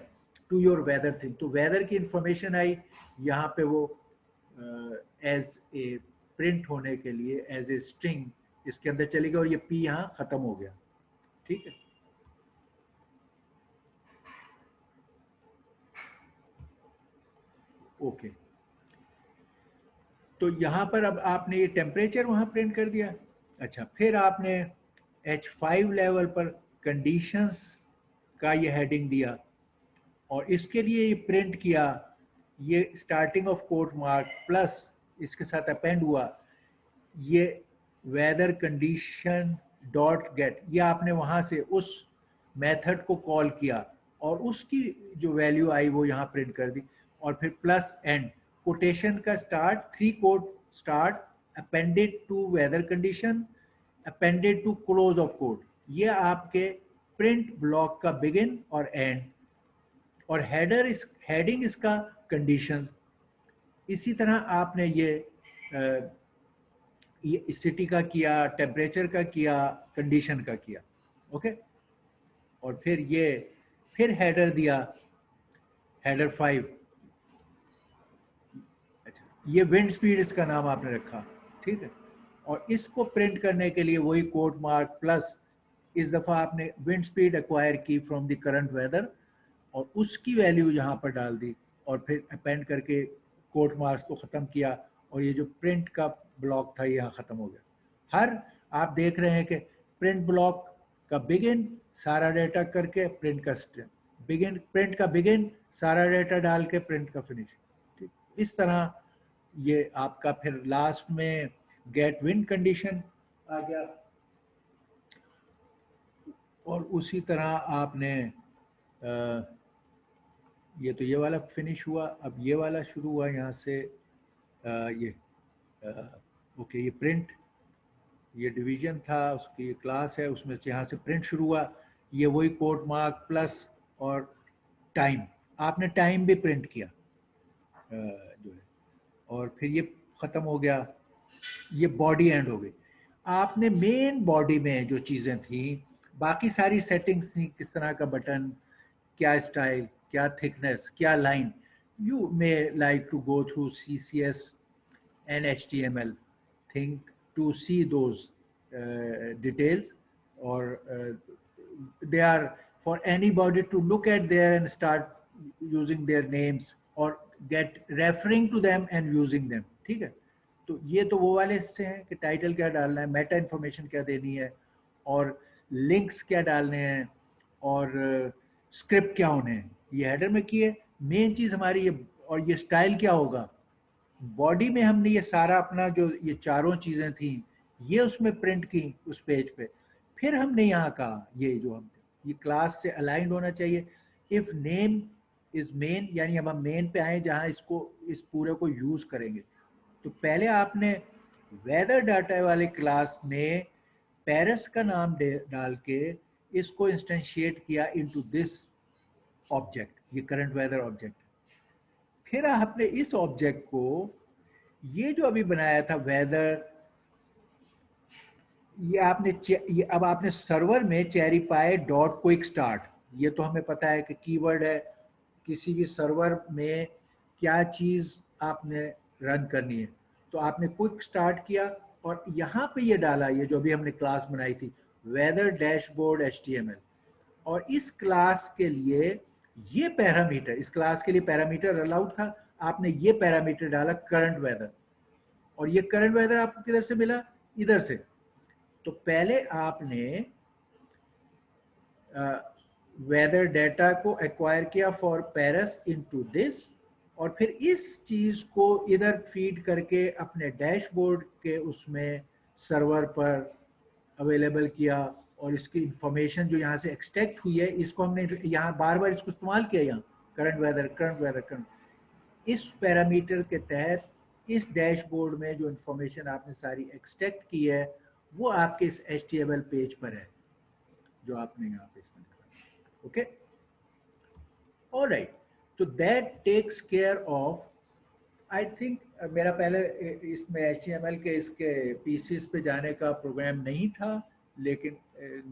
टू योर वेदर थिंग। तो वेदर की इंफॉर्मेशन आई यहाँ पे, वो एज ए प्रिंट होने के लिए एज ए स्ट्रिंग इसके अंदर चली गई, और ये पी यहाँ ख़त्म हो गया, ठीक है। ओके, तो यहाँ पर अब आपने ये टेम्परेचर वहाँ प्रिंट कर दिया। अच्छा, फिर आपने H5 लेवल पर कंडीशंस का ये हेडिंग दिया, और इसके लिए ये प्रिंट किया, ये starting of quote mark plus इसके साथ अपेंड हुआ ये वेदर कंडीशन डॉट गेट, ये आपने वहाँ से उस मेथड को कॉल किया और उसकी जो वैल्यू आई वो यहाँ प्रिंट कर दी, और फिर प्लस एंड कोटेशन का start, 3 quote start appended to weather condition appended to close of quote, ये आपके प्रिंट ब्लॉक का बिगिन और एंड, और हेडिंग इसका कंडीशंस। इसी तरह आपने ये सिटी का किया, टेम्परेचर का किया, कंडीशन का किया, ओके। और फिर हेडर दिया, हेडर 5। अच्छा, ये विंड स्पीड इसका नाम आपने रखा, ठीक है। और इसको प्रिंट करने के लिए वही कोट मार्क प्लस इस दफ़ा आपने विंड स्पीड एक्वायर की फ्रॉम द करंट वेदर, और उसकी वैल्यू यहाँ पर डाल दी, और फिर अपेंड करके कोट मार्क्स को ख़त्म किया, और ये जो प्रिंट का ब्लॉक था ये यहाँ ख़त्म हो गया। हर आप देख रहे हैं कि प्रिंट ब्लॉक का बिगिन सारा डेटा करके प्रिंट का बिगिन, प्रिंट का बिगिन सारा डेटा डाल के प्रिंट का फिनिश, ठीक। इस तरह ये आपका फिर लास्ट में गेट विन कंडीशन आ गया, और उसी तरह आपने ये तो ये वाला फिनिश हुआ। अब ये वाला शुरू हुआ यहाँ से, ये ओके, ये प्रिंट, ये डिवीजन था उसकी, ये क्लास है, उसमें से यहाँ से प्रिंट शुरू हुआ, ये वही कोट मार्क प्लस और टाइम, आपने टाइम भी प्रिंट किया जो है, और फिर ये ख़त्म हो गया, ये बॉडी एंड हो गई। आपने मेन बॉडी में जो चीज़ें थी, बाकी सारी सेटिंग्स थी, किस तरह का बटन, क्या स्टाइल, क्या थिकनेस, क्या line, you may like to go through CSS and HTML thing to see those details, or they are for anybody to look at there and start using their names or get referring to them and using them, ठीक है। तो ये तो वो वाले हिस्से हैं कि टाइटल क्या डालना है, मेटा इन्फॉर्मेशन क्या देनी है, और लिंक्स क्या डालने हैं, और स्क्रिप्ट क्या होने हैं, ये हेडर में किए। मेन चीज़ हमारी ये, और ये स्टाइल क्या होगा, बॉडी में हमने ये सारा अपना जो ये चारों चीज़ें थी ये उसमें प्रिंट की उस पेज पे। फिर हमने यहाँ कहा ये जो हम ये क्लास से अलाइंड होना चाहिए। इफ़ नेम इज़ मेन, यानी अब हम मेन पे आए जहाँ इसको इस पूरे को यूज़ करेंगे। तो पहले आपने वेदर डाटा वाले क्लास में पेरिस का नाम डाल के इसको इंस्टेंशिएट किया इनटू दिस ऑब्जेक्ट, ये करंट वेदर ऑब्जेक्ट। फिर आपने इस ऑब्जेक्ट को ये जो अभी बनाया था वेदर, ये अब आपने सर्वर में चेरीपाई डॉट क्विक स्टार्ट, ये तो हमें पता है कि कीवर्ड है किसी भी सर्वर में क्या चीज़ आपने रन करनी है। तो आपने क्विक स्टार्ट किया और यहाँ पे ये डाला, ये जो अभी हमने क्लास बनाई थी वेदर डैशबोर्ड HTML, और इस क्लास के लिए ये पैरामीटर, इस क्लास के लिए पैरामीटर अलाउड था, आपने ये पैरामीटर डाला करंट वेदर, और ये करंट वेदर आपको किधर से मिला, इधर से। तो पहले आपने वेदर डेटा को एक्वायर किया फॉर पेरिस इनटू दिस, और फिर इस चीज़ को इधर फीड करके अपने डैशबोर्ड के उसमें सर्वर पर अवेलेबल किया, और इसकी इंफॉर्मेशन जो यहाँ से एक्सट्रैक्ट हुई है इसको हमने यहाँ बार बार इसको इस्तेमाल किया, यहाँ करंट, इस पैरामीटर के तहत इस डैशबोर्ड में जो इंफॉर्मेशन आपने सारी एक्सट्रैक्ट की है वो आपके इस HTML पेज पर है जो आपने यहाँ पे इसमें लिखा। ओके, ऑलराइट, तो that takes care of, I think मेरा पहले इसमें HTML के इसके पीसीस पे जाने का प्रोग्राम नहीं था, लेकिन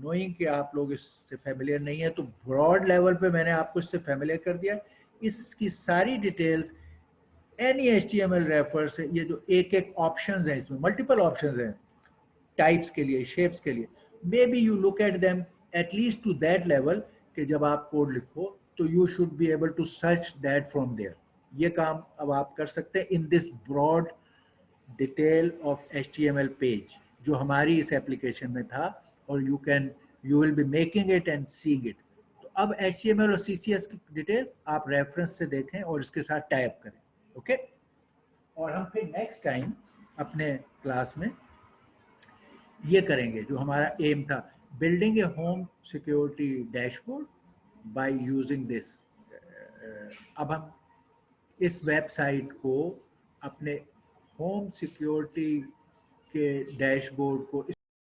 नोइंग कि आप लोग इससे फेमिलियर नहीं है तो ब्रॉड लेवल पे मैंने आपको इससे फेमिलियर कर दिया। इसकी सारी डिटेल्स एनी HTML रेफर से, ये जो एक एक ऑप्शंस हैं, इसमें मल्टीपल ऑप्शंस हैं टाइप्स के लिए, शेप्स के लिए, maybe you look at them at least to that level कि जब आप कोड लिखो तो you should be able to search that from there. ये काम अब आप कर सकते हैं in this broad detail of HTML page जो हमारी इस एप्लीकेशन में था, और you will be making it and seeing it. तो अब HTML और CSS की डिटेल आप रेफरेंस से देखें और इसके साथ टाइप करें। ओके, और हम फिर नेक्स्ट टाइम अपने क्लास में ये करेंगे जो हमारा एम था, building A home security dashboard by using this. अब हम इस वेबसाइट को अपने होम सिक्योरिटी के डैशबोर्ड को